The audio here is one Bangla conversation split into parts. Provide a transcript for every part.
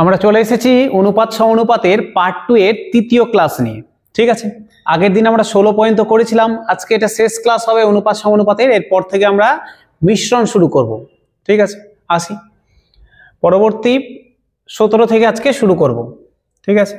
আমরা চলে এসেছি অনুপাত সমানুপাতের পার্ট 2 এর তৃতীয় ক্লাস নিয়ে। ঠিক আছে, আগের দিন আমরা 16 পর্যন্ত করেছিলাম, আজকে এটা শেষ ক্লাস হবে অনুপাত সমানুপাতের। এরপর থেকে আমরা মিশ্রণ শুরু করব। ঠিক আছে, আসি পরবর্তী 17 থেকে আজকে শুরু করব। ঠিক আছে,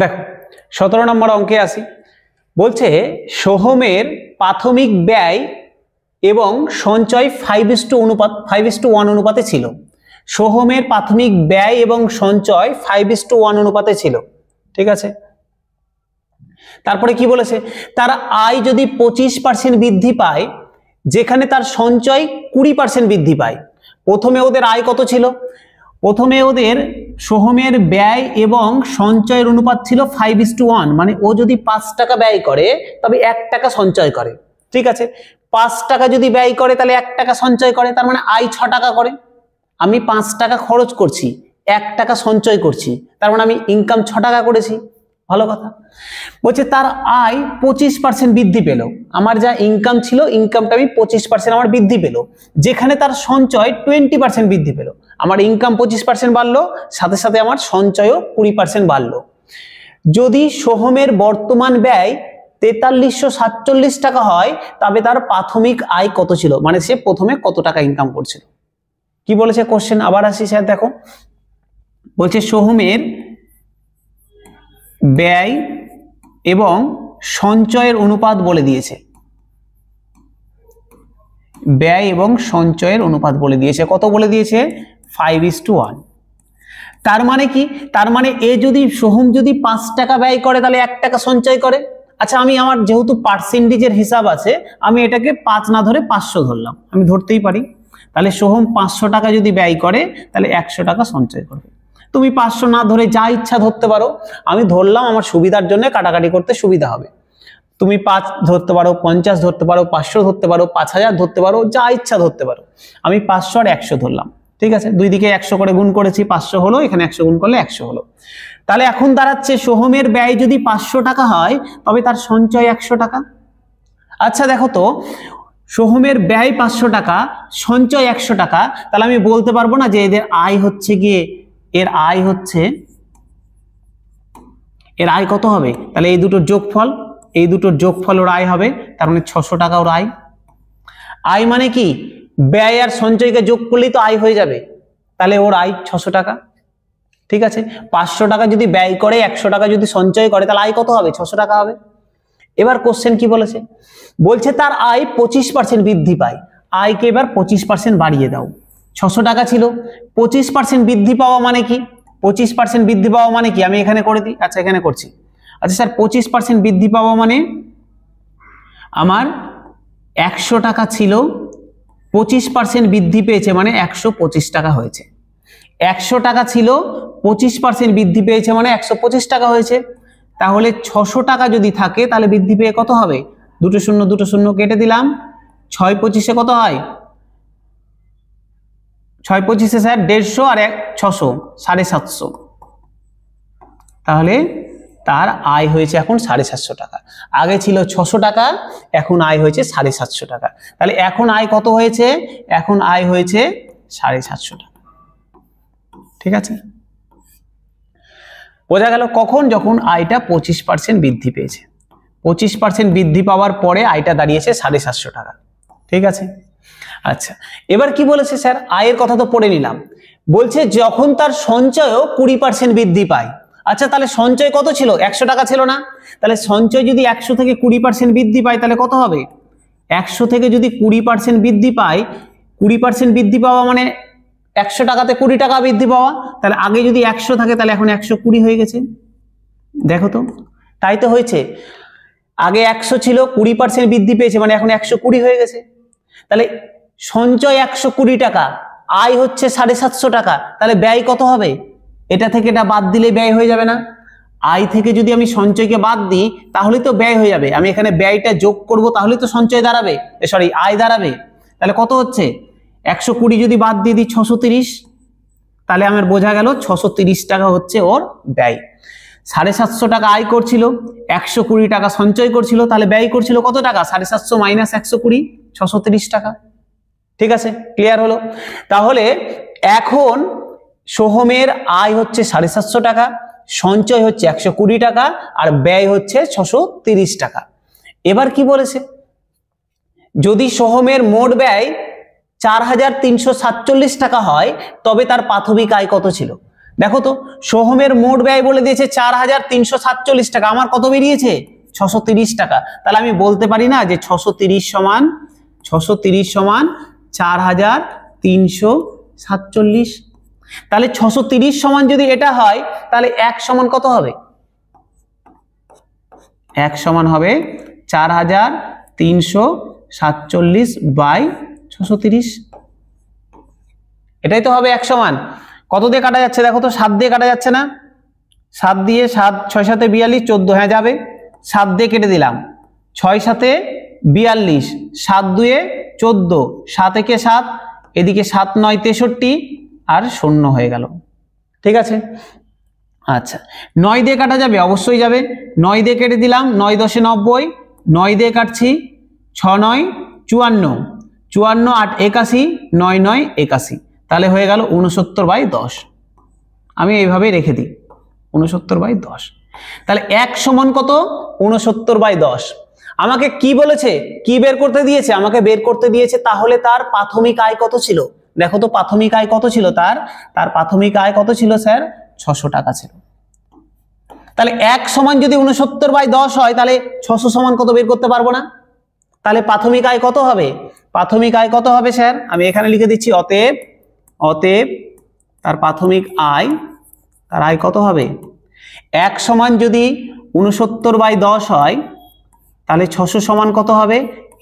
দেখো 17 নম্বর অঙ্কে আসি। বলছে সোহমের প্রাথমিক ব্যয় এবং সঞ্চয় 5:1 অনুপাতে ছিল। সোহমের প্রাথমিক ব্যয় এবং সঞ্চয় 5:1 অনুপাতে ছিল। ঠিক আছে, তারপরে কি বলেছে, তার আয় যদি 25% বৃদ্ধি পায়, যেখানে তার সঞ্চয় 20% বৃদ্ধি পায়। প্রথমে ওদের আয় কত ছিল? প্রথমে ওদের সোহমের ব্যয় এবং সঞ্চয়ের অনুপাত ছিল 5:1, মানে ও যদি 5 টাকা ব্যয় করে তবে 1 টাকা সঞ্চয় করে। ঠিক আছে, 5 টাকা যদি ব্যয় করে তাহলে 1 টাকা সঞ্চয় করে, তার মানে আয় 6 টাকা করে। আমি 5 টাকা খরচ করছি, 1 টাকা সঞ্চয় করছি, তার মানে আমি ইনকাম 6 টাকা করেছি। ভালো কথা। বলছে তার আয় 25% বৃদ্ধি পেল। আমার যা ইনকাম ছিল, ইনকামটা আমি 25% আমার বৃদ্ধি পেল, যেখানে তার সঞ্চয় 20% বৃদ্ধি পেল। আমার ইনকাম 25% বাড়লো, সাথে সাথে আমার সঞ্চয়ও 20% বাড়লো। যদি সোহমের বর্তমান ব্যয় 4347 টাকা হয়, তবে তার প্রাথমিক আয় কত ছিল, মানে সে প্রথমে কত টাকা ইনকাম করছিল। কি বলেছে কোশ্চেন, আবার আসি স্যার। দেখো বলছে সোহমের ব্যয় এবং সঞ্চয়ের অনুপাত বলে দিয়েছে। ব্যয় এবং সঞ্চয়ের অনুপাত বলে দিয়েছে। কত বলে দিয়েছে? 5:1। তার মানে কি? তার মানে এ যদি সোহম যদি 5 টাকা ব্যয় করে তাহলে 1 টাকা সঞ্চয় করে। আচ্ছা, আমি আমার যেহেতু পার্সেন্টেজের হিসাব আছে, আমি এটাকে 5 না ধরে 500 ধরলাম, আমি ধরতেই পারি। তাহলে সোহম 500 টাকা যদি ব্যয় করে তাহলে 100 টাকা সঞ্চয় করবে। তুমি 500 না ধরে যা ইচ্ছা ধরতে পারো, আমি ধরলাম আমার সুবিধার জন্য, কাটাকাটি করতে সুবিধা হবে। তুমি 5 ধরতে পারো, 50 ধরতে পারো, 500 ধরতে পারো, 5000 ধরতে পারো, যা ইচ্ছা ধরতে পারো। আমি 500 আর 100 ধরলাম। ঠিক আছে, দুই দিকে 100 করে গুণ করেছি, 500 হলো, এখানে 100 গুণ করলে 100 হলো। তাহলে এখন দাঁড়াচ্ছে সোহমের ব্যয় যদি 500 টাকা হয় তবে তার সঞ্চয় 100 টাকা। আচ্ছা দেখো তো, সোহমের ব্যয় 500 টাকা, সঞ্চয় 100 টাকা, তাহলে আমি বলতে পারবো না যে এদের আয় হচ্ছে গিয়ে, এর আয় কত হবে? তাহলে এই দুটোর যোগফল ওর আয় হবে, তার মানে 600 টাকা ওর আয়। আয় মানে কি? ব্যয় আর সঞ্চয়কে যোগ করলেই তো আয় হয়ে যাবে, তাহলে ওর আয় 600 টাকা। ঠিক আছে, 500 টাকা যদি ব্যয় করে, 100 টাকা যদি সঞ্চয় করে, তাহলে আয় কত হবে? 600 টাকা হবে। এবার কোশ্চেন কি বলেছে? বলছে তার আয় 25% বৃদ্ধি পায়। আয়কে এবার 25% বাড়িয়ে দাও। 600 টাকা ছিল, 25% বৃদ্ধি পাওয়া মানে কি? 25% বৃদ্ধি পাওয়া মানে কি? আমি এখানে করে দিই। আচ্ছা, এখানে করছি। আচ্ছা স্যার, 25% বৃদ্ধি পাওয়া মানে আমার 100 টাকা ছিল, 25% বৃদ্ধি পেয়েছে, মানে 125 টাকা হয়েছে। 100 টাকা ছিল, 25% বৃদ্ধি পেয়েছে, মানে 125 টাকা হয়েছে। তাহলে 600 টাকা যদি থাকে তাহলে বৃদ্ধি পেয়ে কত হবে? দুটো শূন্য কেটে দিলাম, 6 25 কত হয়? 6 25 স্যার 150 আর 600 750। তাহলে তার আয় হয়েছে এখন 750 টাকা। আগে ছিল 600 টাকা, এখন আয় হয়েছে 750 টাকা। তাহলে এখন আয় কত হয়েছে? এখন আয় হয়েছে 750 টাকা। ঠিক আছে, বোঝা গেল? কখন? যখন আয়টা 25% বৃদ্ধি পেয়েছে। 25% বৃদ্ধি পাওয়ার পরে আয়টা দাঁড়িয়েছে 750 টাকা। ঠিক আছে, আচ্ছা এবার কি বলেছে স্যার? আয়ের কথা তো পড়ে নিলাম। বলছে যখন তার সঞ্চয়ও 20% বৃদ্ধি পায়। আচ্ছা, তাহলে সঞ্চয় কত ছিল? 100 টাকা ছিল না? তাহলে সঞ্চয় যদি 100 থেকে 20% বৃদ্ধি পায় তাহলে কত হবে? 100 থেকে যদি 20% বৃদ্ধি পায়, 20% বৃদ্ধি পাওয়া মানে 100 টাকাতে 20 টাকা বৃদ্ধি পাওয়া। তাহলে আগে যদি 100 থাকে তাহলে এখন 120 হয়ে গেছে। দেখো তো, তাই তো হয়েছে। আগে 100 ছিল, 20% বৃদ্ধি পেয়েছে, মানে এখন 120 হয়ে গেছে। তাহলে সঞ্চয় 120 টাকা, আয় হচ্ছে 750 টাকা, তাহলে ব্যয় কত হবে? এটা থেকে এটা বাদ দিলে ব্যয় হয়ে যাবে না? আয় থেকে যদি আমি সঞ্চয়কে বাদ দিই তাহলে তো ব্যয় হয়ে যাবে। আমি এখানে ব্যয়টা যোগ করব, তাহলে তো সঞ্চয় দাঁড়াবে, সরি আয় দাঁড়াবে। তাহলে কত হচ্ছে 120 যদি বাদ দিয়ে দিই 630, তাহলে আমার বোঝা গেল 630 টাকা হচ্ছে ওর ব্যয়। 750 টাকা আয় করছিল, 120 টাকা সঞ্চয় করছিল, তাহলে ব্যয় করছিল কত টাকা? 750 মাইনাস 120, 630 টাকা। ঠিক আছে, ক্লিয়ার হলো? তাহলে এখন সোহমের আয় হচ্ছে 750 টাকা, সঞ্চয় হচ্ছে 120 টাকা, আর ব্যয় হচ্ছে 630 টাকা। এবার কি বলেছে? যদি সোহমের মোট ব্যয় 4347 টাকা হয় তবে তার প্রাথমিক আয় কত ছিল? দেখো তো, সোহমের মোট ব্যয় বলে দিয়েছে 4347 টাকা, আমার কত বেরিয়েছে? 630 টাকা। তাহলে আমি বলতে পারি না যে 630 সমান 4347। তাহলে 630 সমান যদি এটা হয় তাহলে 1 সমান কত হবে? 1 সমান হবে 4347 বাই 630। এটাই তো হবে 1 সমান। কত দিয়ে কাটা যাচ্ছে দেখো তো? 7 দিয়ে কাটা যাচ্ছে না? 7 দিয়ে 7, 6 7 42, 14, হ্যাঁ যাবে। 7 দিয়ে কেটে দিলাম, 6 7 42, 7 2 14, 7 1 7, এদিকে 7 9 63 আর 0 হয়ে গেল। ঠিক আছে, আচ্ছা 9 দিয়ে কাটা যাবে? অবশ্যই যাবে। 9 দিয়ে কেটে দিলাম, 9 10 90, 9 দিয়ে কাটছি, 6 9 54, 54 8 81, 9 9 81, তাহলে হয়ে গেল 69/10। আমি এইভাবেই রেখে দিই 69/10। তাহলে 1 সমান কত? 69/10। আমাকে কি বলেছে? কি বের করতে দিয়েছে? আমাকে বের করতে দিয়েছে তাহলে তার প্রাথমিক আয় কত ছিল। দেখো তো প্রাথমিক আয় কত ছিল তার? তার প্রাথমিক আয় কত ছিল স্যার? 600 টাকা ছিল। তাহলে 1 সমান যদি 69/10 হয় তাহলে 600 সমান কত বের করতে পারবো না? তাহলে প্রাথমিক আয় কত হবে? প্রাথমিক আয় কত হবে স্যার? আমি এখানে লিখে দিচ্ছি অতএব তার প্রাথমিক আয়, তার আয় কত হবে? 1 সমান যদি 69/10 হয় তাহলে 600 সমান কত হবে?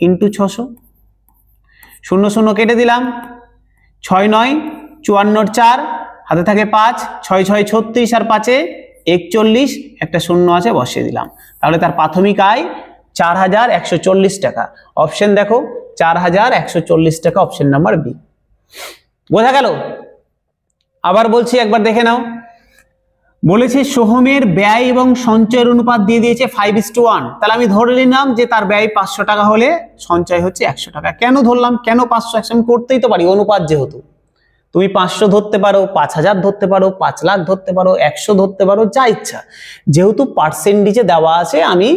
ইন্টু 600। 0 0 কেটে দিলাম, 6 9 54 4, হাতে থাকে 5, 6 6 36 আর 5 41, একটা 0 আছে বসিয়ে দিলাম। তাহলে তার প্রাথমিক আয় 4140 টাকা। অপশন দেখো 4140 টাকা, অপশন নাম্বার বি। বোঝা গেল? আবার বলছি, একবার দেখে নাও। বলেছে সোহমের ব্যয় এবং সঞ্চয়ের অনুপাত দিয়ে দিয়েছে 5:1। তাহলে আমি ধরে নিলাম যে তার ব্যয় 500 টাকা হলে সঞ্চয় হচ্ছে 100 টাকা। কেন ধরলাম? কেন 500? আমি করতেই তো পারি, অনুপাত যেহেতু। তুমি 500 ধরতে পারো, 5000 ধরতে পারো, 5 লাখ ধরতে পারো, 100 ধরতে পারো, যা ইচ্ছা। যেহেতু পার্সেন্টেজে দেওয়া আছে আমি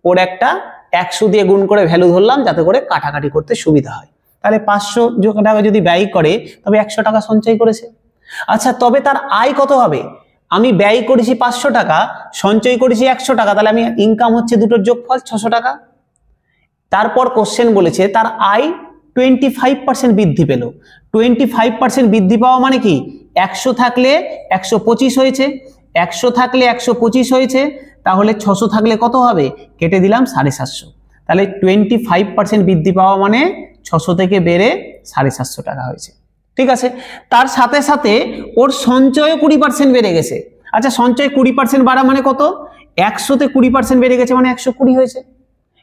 ওর একটা 100 দিয়ে গুণ করে ভ্যালু ধরলাম যাতে করে কাটাকাটি করতে সুবিধা হয়। তাহলে 500 টাকা যদি ব্যয় করে তবে 100 টাকা সঞ্চয় করেছে। আচ্ছা, তবে তার আয় কত হবে? আমি ব্যয় করেছি 500 টাকা, সঞ্চয় করেছি 100 টাকা, তাহলে আমি ইনকাম হচ্ছে দুটোর যোগফল 600 টাকা। তারপর কোশ্চেন বলেছে তার আয় 25% বৃদ্ধি পেল। 25% বৃদ্ধি পাওয়া মানে কি? 100 থাকলে 125 হয়েছে, 100 থাকলে 125 হয়েছে, তাহলে 600 থাকলে কত হবে? কেটে দিলাম 750। তাহলে 25% বৃদ্ধি পাওয়া মানে 600 থেকে বেড়ে 750 টাকা হয়েছে। ঠিক আছে, তার সাথে সাথে ওর সঞ্চয়ও 20% বেড়ে গেছে। আচ্ছা, সঞ্চয় 20% বাড়া মানে কত? 100-তে 20% বেড়ে গেছে মানে 120 হয়েছে।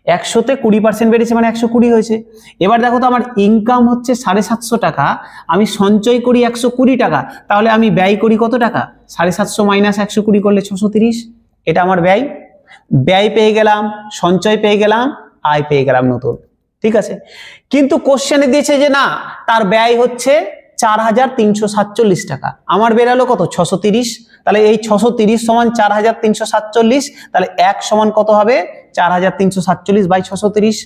100-তে 20% বেড়েছে মানে 120 হয়েছে। এবার দেখো তো, আমার ইনকাম হচ্ছে 750 টাকা, আমি সঞ্চয় করি 120 টাকা, তাহলে আমি ব্যয় করি কত টাকা? 750 মাইনাস 120 করলে 630। এটা আমার ব্যয়। ব্যয় পেয়ে গেলাম, সঞ্চয় পেয়ে গেলাম, আয় পেয়ে গেলাম নতুন। ঠিক আছে, কিন্তু কোশ্চেনে দিয়েছে যে না, তার ব্যয় হচ্ছে 4347 টাকা, আমার বেরালো কত? 630। তাহলে এই 630 সমান 4347, তাহলে 1 সমান কত হবে? 4347/630।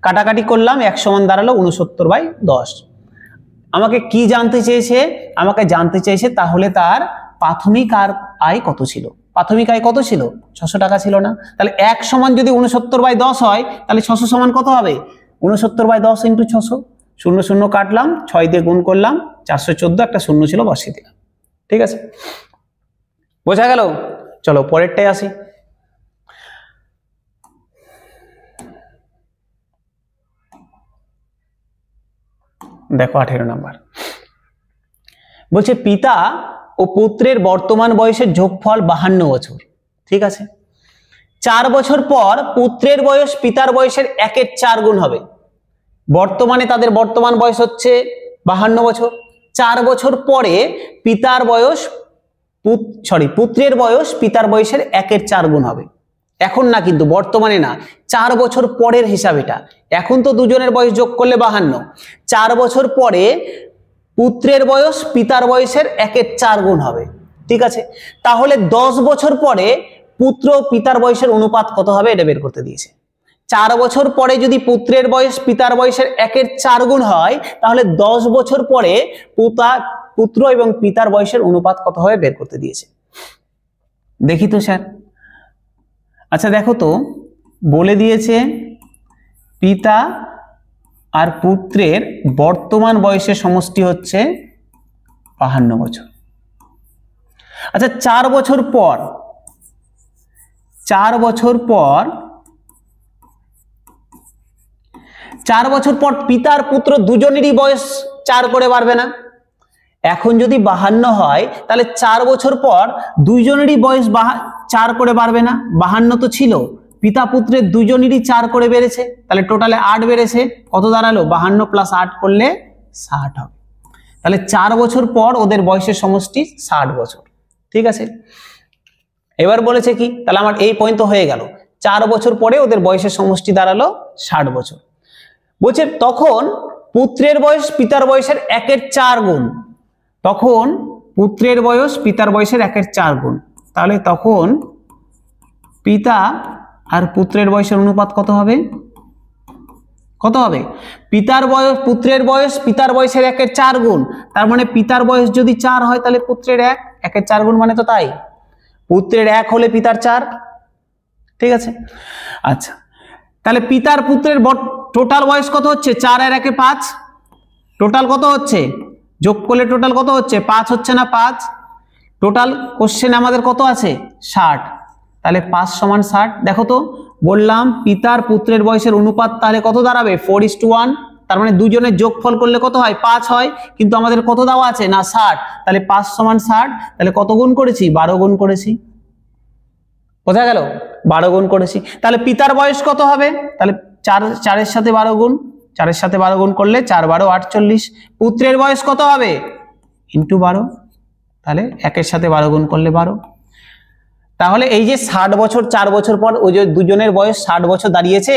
কাটাকাটি করলাম, 1 সমান দাঁড়ালো 69/10। আমাকে কি জানতে চেয়েছে? আমাকে জানতে চেয়েছে তাহলে তার প্রাথমিক আয় কত ছিল। প্রাথমিক আয় কত ছিল? 600 টাকা ছিল না? তাহলে 1 সমান যদি 69/10 হয় তাহলে 600 সমান কত হবে? 69/10 ইন্টু 600। 0 0 কাটলাম, 6 দিয়ে গুণ করলাম, 414, একটা 0 ছিল বসিয়ে দিলাম। ঠিক আছে, বোঝা গেল? চলো পরেরটাই আসি। দেখো 18 নাম্বার বলছে পিতা ও পুত্রের বর্তমান বয়সের যোগফল 52 বছর। ঠিক আছে, 4 বছর পর পুত্রের বয়স পিতার বয়সের 1/4 গুণ হবে। বর্তমানে তাদের বর্তমান বয়স হচ্ছে 52 বছর। 4 বছর পরে পিতার বয়স পুত্রের বয়স পিতার বয়সের 1/4 গুণ হবে। এখন না, কিন্তু বর্তমানে না, 4 বছর পরের হিসাব এটা। এখন তো দুজনের বয়স যোগ করলে 52, 4 বছর পরে পুত্রের বয়স পিতার বয়সের 1/4 গুণ হবে। ঠিক আছে, তাহলে 10 বছর পরে পুত্র পিতার বয়সের অনুপাত কত হবে এটা বের করতে দিয়েছে। 4 বছর পরে যদি পুত্রের বয়স পিতার বয়সের 1/4 গুণ হয়, তাহলে 10 বছর পরে পুত্র এবং পিতার বয়সের অনুপাত কত হবে বের করতে দিয়েছে। দেখি তো স্যার। আচ্ছা দেখো তো, বলে দিয়েছে পিতা আর পুত্রের বর্তমান বয়সের সমষ্টি হচ্ছে 52 বছর। আচ্ছা 4 বছর পর 4 বছর পর পিতা আর পুত্র দুজনেরই বয়স 4 করে বাড়বে না? এখন যদি 52 হয়, তাহলে 4 বছর পর দুইজনেরই বয়স 4 করে বাড়বে না? 52 তো ছিল, পিতা পুত্রের দুজনেরই 4 করে বেড়েছে, তাহলে টোটালে 8 বেড়েছে। কত দাঁড়ালো? 52 + 8 করলে 60 হবে। তাহলে 4 বছর পর ওদের বয়সের সমষ্টি 60 বছর। ঠিক আছে, এবার বলেছে কি, তাহলে আমার এই পয়েন্ট তো হয়ে গেল। 4 বছর পরে ওদের বয়সের সমষ্টি দাঁড়ালো 60 বছর। বলছে তখন পুত্রের বয়স পিতার বয়সের 1/4 গুণ। তখন পুত্রের বয়স পিতার বয়সের 1/4 গুণ। তাহলে তখন পিতা আর পুত্রের বয়সের অনুপাত কত হবে? কত হবে? পুত্রের বয়স পিতার বয়সের 1/4 গুণ। তার মানে পিতার বয়স যদি 4 হয়, তাহলে পুত্রের 1/4 গুণ মানে তো তাই, পুত্রের 1 হলে পিতার 4। ঠিক আছে, আচ্ছা তাহলে পিতার পুত্রের টোটাল বয়স কত হচ্ছে? 4 আর 1 5। টোটাল কত হচ্ছে? যোগ করলে টোটাল কত হচ্ছে? 5 হচ্ছে না? 5 টোটাল কোশ্চেন আমাদের কত আছে? 60। তাহলে 5 = 60। দেখো তো, বললাম পিতার পুত্রের বয়সের অনুপাত তাহলে কত দাঁড়াবে? 4:1। তার মানে দুজনের যোগফল করলে কত হয়? 5 হয়, কিন্তু আমাদের কত দেওয়া আছে? না 60। তাহলে 5 = 60। তাহলে কত গুণ করেছি? 12 গুণ করেছি। বোঝা গেল? 12 গুণ করেছি। তাহলে পিতার বয়স কত হবে? তাহলে 4 এর সাথে 12 গুণ, 4 এর সাথে 12 গুণ করলে 4 × 12 = 48। পুত্রের বয়স কত হবে? × 12। তাহলে 1 এর সাথে 12 গুণ করলে 12। তাহলে এই যে 60 বছর 4 বছর পর ওই যে দুজনের বয়স 60 বছর দাঁড়িয়েছে,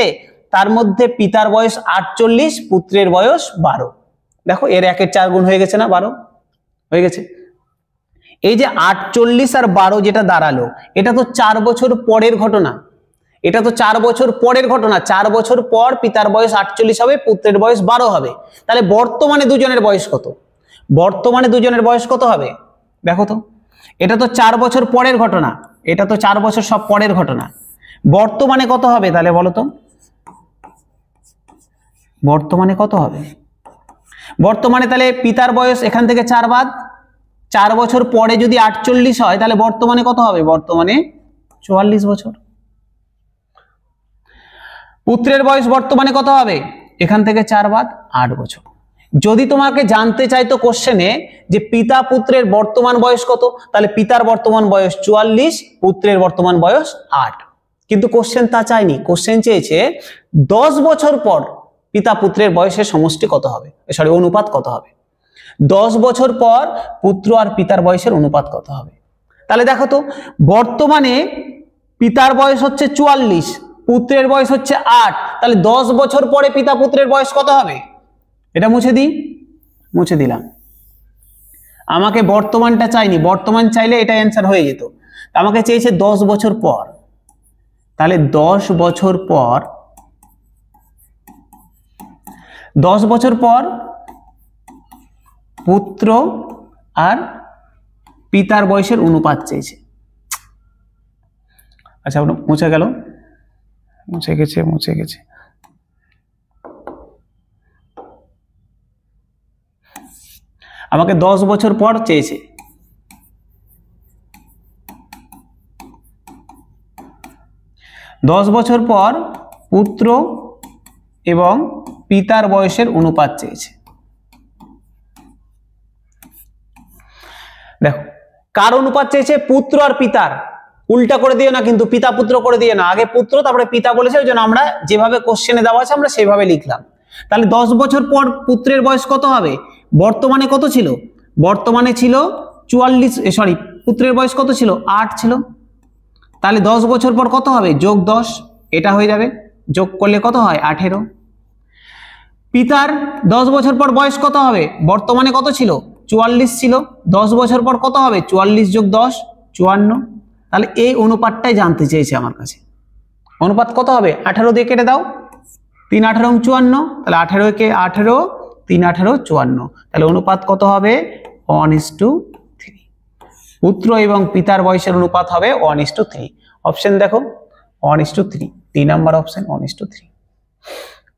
তার মধ্যে পিতার বয়স 48, পুত্রের বয়স 12। দেখো এর 1/4 গুণ হয়ে গেছে না? 12 হয়ে গেছে। এই যে 48 আর 12 যেটা দাঁড়ালো, এটা তো 4 বছর পরের ঘটনা। এটা তো 4 বছর পরের ঘটনা। 4 বছর পর পিতার বয়স 48 হবে, পুত্রের বয়স 12 হবে। তাহলে বর্তমানে দুজনের বয়স কত? বর্তমানে দুজনের বয়স কত হবে? দেখো তো, এটা তো 4 বছর পরের ঘটনা, এটা তো 4 বছর সব পরের ঘটনা। বর্তমানে কত হবে তাহলে বলো তো? বর্তমানে কত হবে? বর্তমানে তাহলে পিতার বয়স এখান থেকে 4 বাদ, 4 বছর পরে যদি 48 হয়, তাহলে বর্তমানে কত হবে? বর্তমানে 44 বছর। পুত্রের বয়স বর্তমানে কত হবে? এখান থেকে 4 বাদ, 8 বছর। যদি তোমাকে জানতে চাইতো কোশ্চেনে যে পিতা পুত্রের বর্তমান বয়স কত, তাহলে পিতার বর্তমান বয়স 44, পুত্রের বর্তমান বয়স 8। কিন্তু কোশ্চেন তা চাইনি, কোশ্চেন চেয়েছে 10 বছর পর পিতা পুত্রের বয়সের সমষ্টি কত হবে, সরি অনুপাত কত হবে। 10 বছর পর পুত্র আর পিতার বয়সের অনুপাত কত হবে। তাহলে দেখো তো, বর্তমানে পিতার বয়স হচ্ছে 44, পুত্রের বয়স হচ্ছে 8। তাহলে 10 বছর পরে পিতা পুত্রের বয়স কত হবে? এটা মুছে দিই, মুছে দিলাম। আমাকে বর্তমানটা চাইনি, বর্তমান চাইলে এটা অ্যান্সার হয়ে যেত। আমাকে চেয়েছে 10 বছর পর। তাহলে 10 বছর পর 10 বছর পর পুত্র আর পিতার বয়সের অনুপাত চেয়েছে। আচ্ছা মুছে গেল, মুছে গেছে, মুছে গেছে। আমাকে 10 বছর পর চেয়েছে। 10 বছর পর পুত্র এবং পিতার বয়সের অনুপাত চেয়েছে। দেখো কার অনুপাত চেয়েছে? পুত্র আর পিতার। উল্টা করে দিও না কিন্তু, পিতা পুত্র করে দিও না। আগে পুত্র তারপরে পিতা বলেছে, ওই জন্য আমরা যেভাবে কোশ্চেনে দেওয়া আছে আমরা সেইভাবে লিখলাম। তাহলে 10 বছর পর পুত্রের বয়স কত হবে? বর্তমানে কত ছিল? বর্তমানে ছিল 44, সরি, পুত্রের বয়স কত ছিল? 8 ছিল। তাহলে 10 বছর পর কত হবে? যোগ 10, এটা হয়ে যাবে, যোগ করলে কত হয়? 18। পিতার 10 বছর পর বয়স কত হবে? বর্তমানে কত ছিল? 44 ছিল। 10 বছর পর কত হবে? 44 যোগ 10, 54। তাহলে এই অনুপাতটাই জানতে চেয়েছে আমার কাছে। অনুপাত কত হবে? 18 দিয়ে কেটে দাও, 3 18 54, তাহলে 18 কে 18, 3 18 54, তাহলে অনুপাত কত হবে? 1:3। পুত্র এবং পিতার বয়সের অনুপাত হবে 1:3। অপশন দেখো 1:3, 3 নাম্বার অপশন 1:3।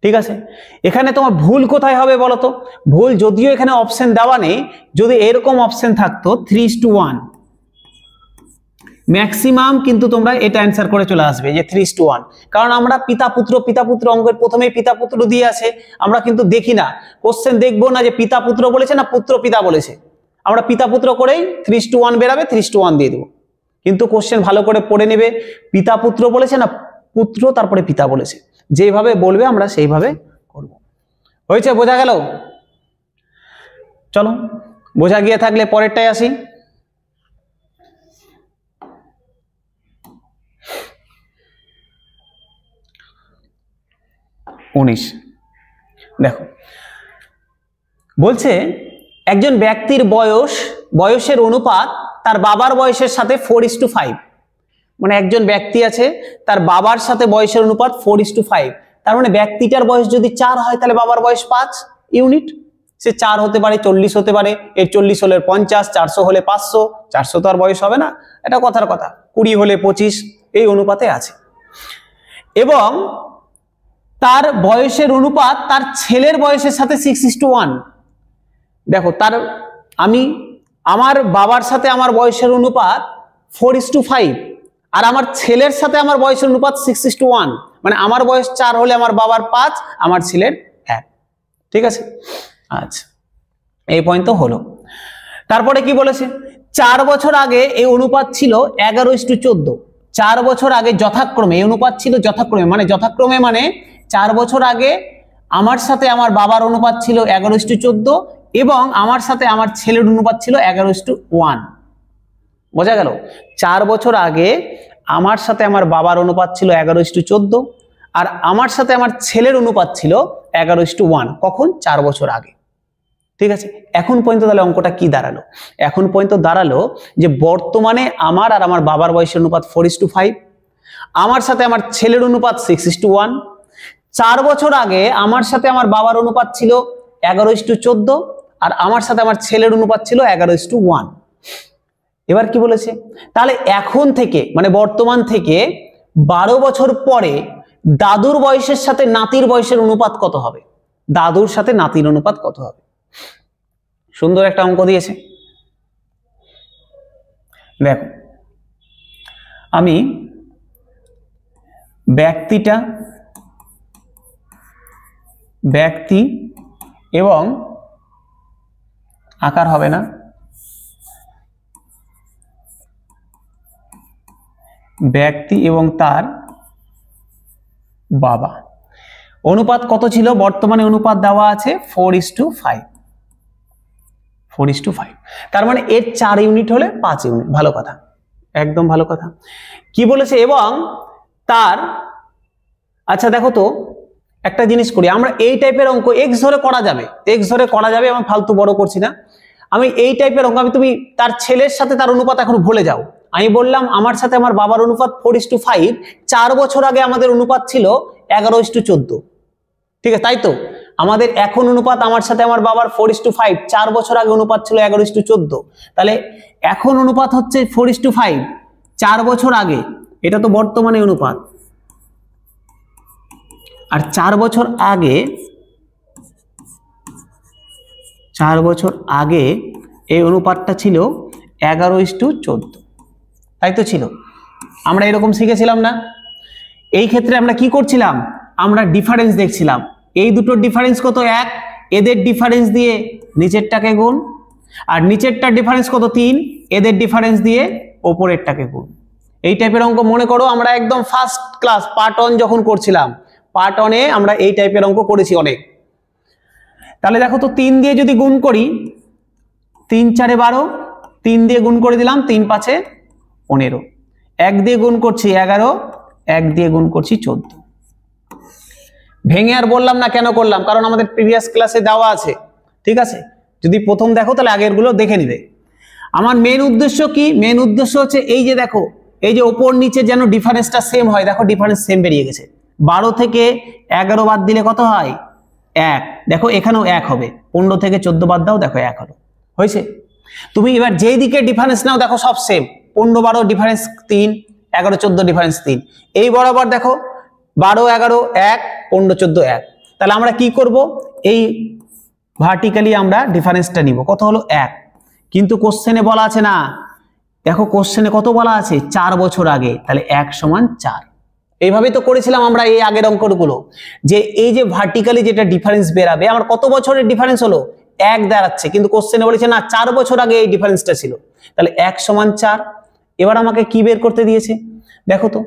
ঠিক আছে, এখানে তোমার ভুল কোথায় হবে বলো তো? ভুল যদিও এখানে অপশন দেওয়া নেই, যদি এরকম অপশন থাকতো 3:1, ম্যাক্সিমাম কিন্তু তোমরা এটা অ্যান্সার করে চলে আসবে যে 3:1, কারণ আমরা পিতা পুত্র অঙ্কের প্রথমেই পিতা পুত্র দিয়ে আছে, আমরা কিন্তু দেখি না, কোশ্চেন দেখবো না যে পিতা পুত্র বলেছে না পুত্র পিতা বলেছে, আমরা পিতা পুত্র করেই 3:1 বেরাবে, 3:1 দিয়ে দেবো। কিন্তু কোশ্চেন ভালো করে পড়ে নেবে, পিতা পুত্র বলেছে না পুত্র তারপরে পিতা বলেছে, যেভাবে বলবে আমরা সেইভাবে করব। হয়েছে? বোঝা গেল? চলো, বোঝা গিয়ে থাকলে পরেরটাই আসি। দেখো, বলছে একজন ব্যক্তির বয়সের অনুপাত তার বাবার বয়সের সাথে 4:5, মানে একজন ব্যক্তি আছে, তার বাবার সাথে বয়সের অনুপাত 4:5, তার মানে ব্যক্তিটার বয়স যদি 4 হয় তাহলে বাবার বয়স 5 ইউনিট। সে 4 হতে পারে, 40 হতে পারে, এর 40 হলে 50, 400 হলে 500, 400 তো আর বয়স হবে না, এটা কথার কথা, 20 হলে 25, এই অনুপাতে আছে। এবং তার বয়সের অনুপাত তার ছেলের বয়সের সাথে 6:1। দেখো, আমার বাবার সাথে আমার বয়সের অনুপাত 4:5, আর আমার ছেলের সাথে আমার বয়সের অনুপাত 6:1, মানে আমার বয়স 4 হলে আমার বাবার 5, আমার ছেলের 1। ঠিক আছে, আচ্ছা, এই পয়েন্ট তো হলো। তারপরে কি বলেছে? 4 বছর আগে এই অনুপাত ছিল 11:14। 4 বছর আগে যথাক্রমে এই অনুপাত ছিল যথাক্রমে, মানে 4 বছর আগে আমার সাথে আমার বাবার অনুপাত ছিল 11:14 এবং আমার সাথে আমার ছেলের অনুপাত ছিল 11:1। বোঝা গেল? 4 বছর আগে আমার সাথে আমার বাবার অনুপাত ছিল 11:14 আর আমার সাথে আমার ছেলের অনুপাত ছিল 11:1। কখন? 4 বছর আগে। ঠিক আছে, এখন পর্যন্ত তাহলে অঙ্কটা কি দাঁড়ালো? এখন পর্যন্ত দাঁড়ালো যে বর্তমানে আমার আর আমার বাবার বয়সের অনুপাত 4:5, আমার সাথে আমার ছেলের অনুপাত 6:1। 4 বছর আগে আমার সাথে আমার বাবার অনুপাত ছিল 11:14 আর আমার সাথে আমার ছেলের অনুপাত ছিল 11:1। এবার কি বলেছে? তাহলে এখন থেকে, মানে বর্তমান থেকে 12 বছর পরে দাদুর বয়সের সাথে নাতির বয়সের অনুপাত কত হবে? দাদুর সাথে নাতির অনুপাত কত হবে? সুন্দর একটা অঙ্ক দিয়েছে। দেখো, আমি ব্যক্তি এবং আকার হবে না, ব্যক্তি এবং তার বাবা অনুপাত কত ছিল? বর্তমানে অনুপাত দেওয়া আছে 4:5। 4:5, তার মানে এর 4 ইউনিট হলে 5 ইউনিট। ভালো কথা, একদম ভালো কথা। কি বলেছে? এবং তার, আচ্ছা দেখো তো, একটা জিনিস করি আমরা, এই টাইপের অঙ্ক এক্স ধরে করা যাবে, আমি ফালতু বড় করছি না। আমি এই টাইপের অঙ্ক, তুমি তার ছেলের সাথে তার অনুপাত এখন ভুলে যাও। আমি বললাম আমার সাথে আমার বাবার অনুপাত 4:5, 4 বছর আগে আমাদের অনুপাত ছিল 11:14। ঠিক আছে, তাই তো? আমাদের এখন অনুপাত আমার সাথে আমার বাবার 4:5, 4 বছর আগে অনুপাত ছিল 11:14। তাহলে এখন অনুপাত হচ্ছে 4:5, 4 বছর আগে, এটা তো বর্তমানে অনুপাত। আর 4 বছর আগে এই অনুপাতটা ছিল 11:14, তাই তো ছিল? আমরা এরকম শিখেছিলাম না? এই ক্ষেত্রে আমরা কি করছিলাম? আমরা ডিফারেন্স দেখছিলাম। এই দুটোর ডিফারেন্স কত? 1। এদের ডিফারেন্স দিয়ে নিচেরটাকে গুণ, আর নিচেরটার ডিফারেন্স কত? 3। এদের ডিফারেন্স দিয়ে ওপরেরটাকে গুণ। এই টাইপের অঙ্ক মনে করো আমরা একদম ফার্স্ট ক্লাস পার্ট 1 যখন করছিলাম, পার্ট 1 এ আমরা এই টাইপের অঙ্ক করেছি অনেক। তাহলে দেখো তো 3 দিয়ে যদি গুণ করি, 3 4 12, 3 দিয়ে গুণ করে দিলাম, 3 5 15, 1 দিয়ে গুণ করছি 11, 1 দিয়ে গুণ করছি 14। ভেঙে আর বললাম না কেন করলাম, কারণ আমাদের প্রিভিয়াস ক্লাসে দেওয়া আছে, ঠিক আছে। যদি প্রথম দেখো তাহলে আগের গুলো দেখে নিবে। আমার মেন উদ্দেশ্য কি? মেন উদ্দেশ্য হচ্ছে এই যে দেখো, এই যে ওপর নিচে যেন ডিফারেন্সটা সেম হয়। দেখো ডিফারেন্স সেম বেরিয়ে গেছে। 12 থেকে 11 বাদ দিলে কত হয়? 1। দেখো এখানেও 1 হবে। 15 থেকে 14 বাদ দাও, দেখো 1 হলো। হয়েছে? তুমি এবার যেই দিকে ডিফারেন্স নাও দেখো সব সেম। 15 12 difference 3, 11 14 difference 3। এই বরাবর দেখো 12 11 1, 15 14 1। তাহলে আমরা কি করব? এই ভার্টিক্যালি আমরা ডিফারেন্সটা নিব। কত হলো? 1। কিন্তু কোশ্চেনে বলা আছে না, দেখো কোশ্চেনে কত বলা আছে? 4 বছর আগে। তাহলে 1 সমান 4। এইভাবেই তো করেছিলাম আমরা এই আগের অঙ্কগুলো, যে এই যে ভার্টিক্যালি যেটা ডিফারেন্স বেরাবে, আমার কত বছরের ডিফারেন্স হলো? 1 দাঁড়াচ্ছে, কিন্তু কোশ্চেনে বলেছে না 4 বছর আগে এই ডিফারেন্সটা ছিল। তাহলে 1 সমান 4। এবার আমাকে কি বের করতে দিয়েছে? দেখো তো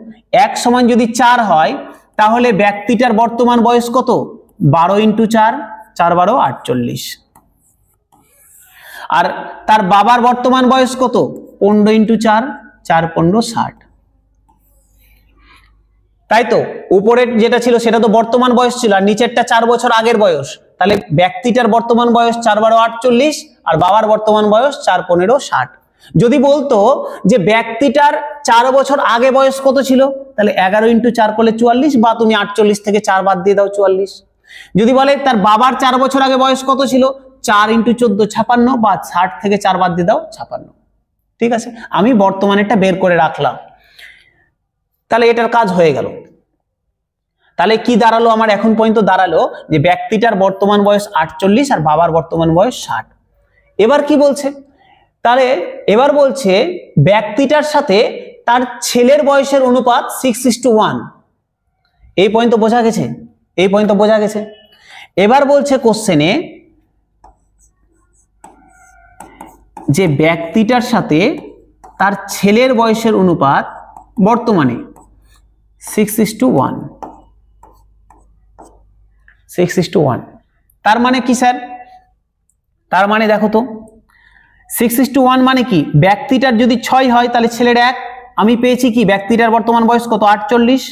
1 সমান যদি 4 হয়, তাহলে ব্যক্তিটার বর্তমান বয়স কত? 12 × 4, 4 12 48। আর তার বাবার বর্তমান বয়স কত? 15 × 4, 4 15 60। তাই তো উপরের যেটা ছিল সেটা তো বর্তমান বয়স ছিল, আর নিচেরটা 4 বছর আগের বয়স। তাহলে ব্যক্তিটার বর্তমান বয়স 4 12 48, আর বাবার বর্তমান বয়স 4 15 60। যদি বলতো যে ব্যক্তিটার 4 বছর আগে বয়স কত ছিল, তাহলে 11 × 4 করলে 44, বা তুমি 48 থেকে 4 বাদ দিয়ে দাও 44। যদি বলে তার বাবার 4 বছর আগে বয়স কত ছিল, 4 × 14 56, বা 60 থেকে 4 বাদ দিয়ে দাও 56। ঠিক আছে, আমি বর্তমানেরটা বের করে রাখলাম। তাহলে এটার কাজ হয়ে গেল। তাহলে কি দাঁড়ালো আমার এখন পর্যন্ত? দাঁড়ালো যে ব্যক্তিটার বর্তমান বয়স 48 আর বাবার বর্তমান বয়স 60। এবার কি বলছে? তাহলে এবার বলছে ব্যক্তিটার সাথে তার ছেলের বয়সের অনুপাত 6:1। এই পর্যন্ত বোঝা গেছে? এই পর্যন্ত বোঝা গেছে। এবার বলছে কোশ্চেনে যে ব্যক্তিটার সাথে তার ছেলের বয়সের অনুপাত বর্তমানে 6:1। 6:1 তার মানে কি স্যার? তার মানে দেখো তো 6:1 মানে কি? ব্যক্তিটার যদি 6 হয় তাহলে ছেলের 1। আমি পেয়েছি কি? ব্যক্তিটার বর্তমান বয়স কত? 48।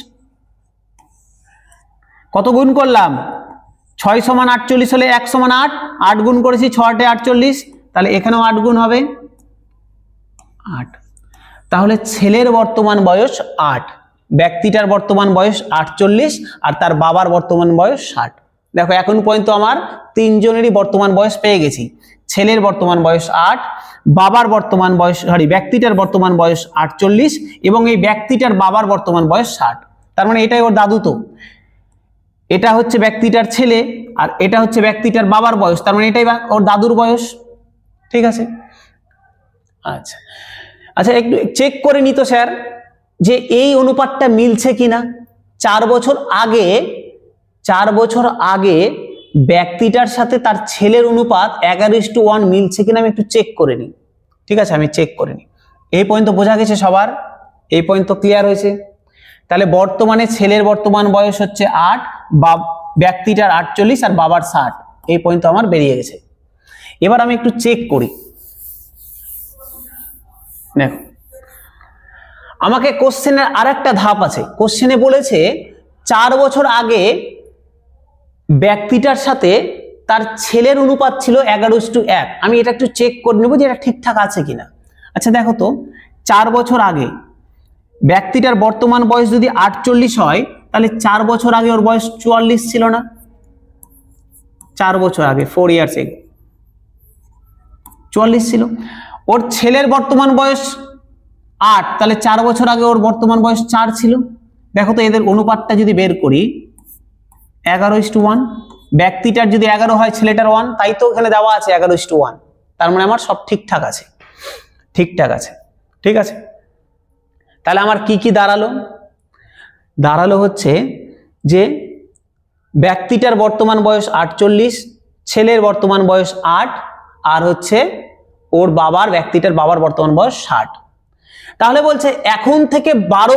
কত গুণ করলাম? 6 সমান 48 হলে 1 সমান 8, 8 গুণ করেছি 6 8 48, তাহলে এখানেও 8 গুণ হবে 8। তাহলে ছেলের বর্তমান বয়স 8, ব্যক্তিটার বর্তমান বয়স 48, আর তার বাবার বর্তমান বয়স 60। দেখো এখন পর্যন্ত আমার তিনজনেরই বর্তমান বয়স পেয়ে গেছি। ছেলের বর্তমান বয়স 8, বাবার বর্তমান বয়স ব্যক্তিটার বর্তমান বয়স 48, এবং এই ব্যক্তিটার বাবার বর্তমান বয়স 60। তার মানে এটাই ওর দাদু। তো এটা হচ্ছে ব্যক্তিটার ছেলে, আর এটা হচ্ছে ব্যক্তিটার বাবার বয়স, তার মানে এটাই ওর দাদুর বয়স। ঠিক আছে, আচ্ছা আচ্ছা, একটু চেক করে নিত স্যার যে এই অনুপাতটা মিলছে কিনা। 4 বছর আগে ব্যক্তিটার সাথে তার ছেলের অনুপাত 11:1 মিলছে কিনা আমি একটু চেক করে নিই। ঠিক আছে, আমি চেক করে নিই। এই পর্যন্ত বোঝা গেছে সবার? এই পর্যন্ত ক্লিয়ার হয়েছে? তাহলে বর্তমানে ছেলের বর্তমান বয়স হচ্ছে 8, ব্যক্তিটার 48 আর বাবার 60। এই পর্যন্ত আমার বেরিয়ে গেছে। এবার আমি একটু চেক করি। দেখো আমাকে কোশ্চেনের আরেকটা ধাপ আছে। কোশ্চেনে বলেছে 4 বছর আগে ব্যক্তিটার সাথে তার ছেলের অনুপাত ছিল 11:1। আমি এটা একটু চেক করে নেব যে এটা ঠিকঠাক আছে কিনা। আচ্ছা দেখো তো 4 বছর আগে ব্যক্তিটার বর্তমান বয়স যদি 48 হয়, তাহলে 4 বছর আগে ওর বয়স 44 ছিল না? 4 বছর আগে 4 ইয়ার্স আগে 44 ছিল। ওর ছেলের বর্তমান বয়স 8, তাহলে 4 বছর আগে ওর বর্তমান বয়স 4 ছিল। দেখো তো এদের অনুপাতটা যদি বের করি 11:1। ব্যক্তিটার যদি 11 হয়, ছেলেটার 1, তাই তো এখানে দেওয়া আছে 11:1। তার মানে আমার সব ঠিকঠাক আছে। ঠিকঠাক আছে, ঠিক আছে। তাহলে আমার কি কি দাঁড়ালো? দাঁড়ালো হচ্ছে যে ব্যক্তিটার বর্তমান বয়স 48, ছেলের বর্তমান বয়স 8, আর হচ্ছে ওর ব্যক্তিটার বাবার বর্তমান বয়স 60। তাহলে বলছে এখন থেকে 12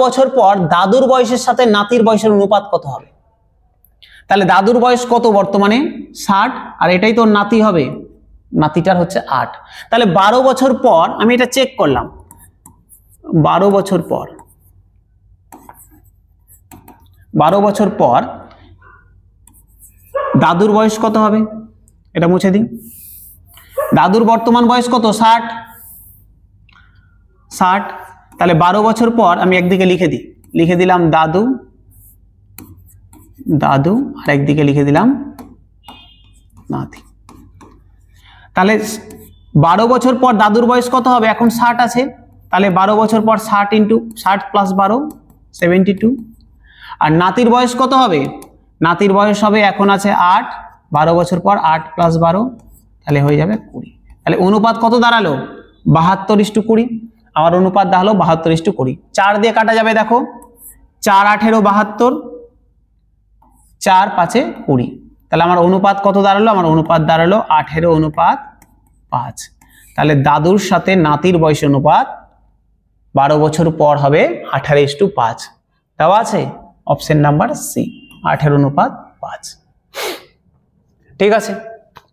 বছর পর দাদুর বয়সের সাথে নাতির বয়সের অনুপাত কত হবে? তাহলে দাদুর বয়স কত বর্তমানে? 60, আর এটাই তো নাতি হবে, নাতিটার হচ্ছে 8। তাহলে 12 বছর পর আমি এটা চেক করলাম, 12 বছর পর, 12 বছর পর দাদুর বয়স কত হবে? এটা মুছে দিই। দাদুর বর্তমান বয়স কত? 60। তাহলে 12 বছর পর আমি একদিকে লিখে দিই, লিখে দিলাম দাদু, দাদু, আর একদিকে লিখে দিলাম নাতি। তাহলে 12 বছর পর দাদুর বয়স কত হবে? এখন 60 আছে, তাহলে 12 বছর পর 60 ইন্টু 60 প্লাস 12 72। আর নাতির বয়স কত হবে? নাতির বয়স হবে, এখন আছে 8, 12 বছর পর 8 প্লাস 12, তাহলে হয়ে যাবে 20। তাহলে অনুপাত কত দাঁড়ালো? 72:20। আমার অনুপাত দাঁড়ালো 72:20। 4 দিয়ে কাটা যাবে, দেখো 4 8 72, 4 5 20। তাহলে আমার অনুপাত কত দাঁড়ালো? আমার অনুপাত দাঁড়ালো 18:5। তাহলে দাদুর সাথে নাতির বয়স অনুপাত 12 বছর পর হবে 18:5। দেওয়া আছে অপশন নাম্বার সি, 18:5। ঠিক আছে,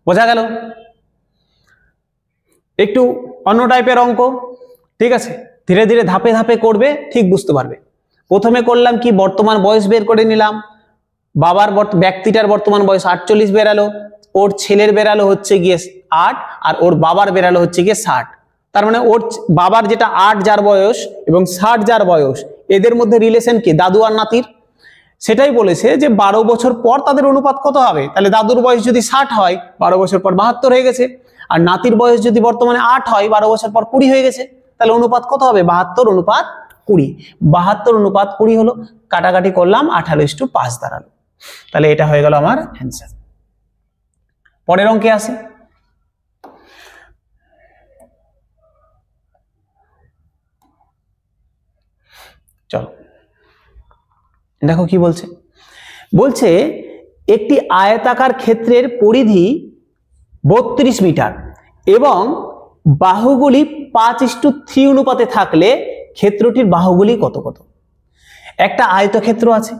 বোঝা গেল? একটু অন্য টাইপের অঙ্ক, ঠিক আছে, ধীরে ধীরে ধাপে ধাপে করবে, ঠিক বুঝতে পারবে। প্রথমে করলাম কি, বর্তমান বয়স বের করে নিলাম। বাবার ব্যক্তিটার বর্তমান বয়স 48 বেরালো, ওর ছেলের বেরালো হচ্ছে গিয়ে 8, আর ওর বাবার বেরালো হচ্ছে গিয়ে 60। তার মানে ওর বাবার যেটা 8 যার বয়স এবং 60 যার বয়স, এদের মধ্যে রিলেশন কি? দাদু আর নাতির। সেটাই বলেছে যে 12 বছর পর তাদের অনুপাত কত হবে। তাহলে দাদুর বয়স যদি 60 হয়, 12 বছর পর 72 হয়ে গেছে, আর নাতির বয়স যদি বর্তমানে 8 হয়, 12 বছর পর 20 হয়ে গেছে। তাহলে অনুপাত কত হবে? 72:20। 72:20 হলো, কাটাকাটি করলাম, 18:5 দাঁড়ালো। তাহলে এটা হয়ে গেল আমার অ্যান্সার। পরের অঙ্কে আসি। চলো দেখো কি বলছে। বলছে একটি আয়তাকার ক্ষেত্রের পরিধি 32 মিটার এবং বাহুগুলি 5:3 অনুপাতে থাকলে ক্ষেত্রটির বাহুগুলি কত কত? একটা আয়তক্ষেত্র আছে,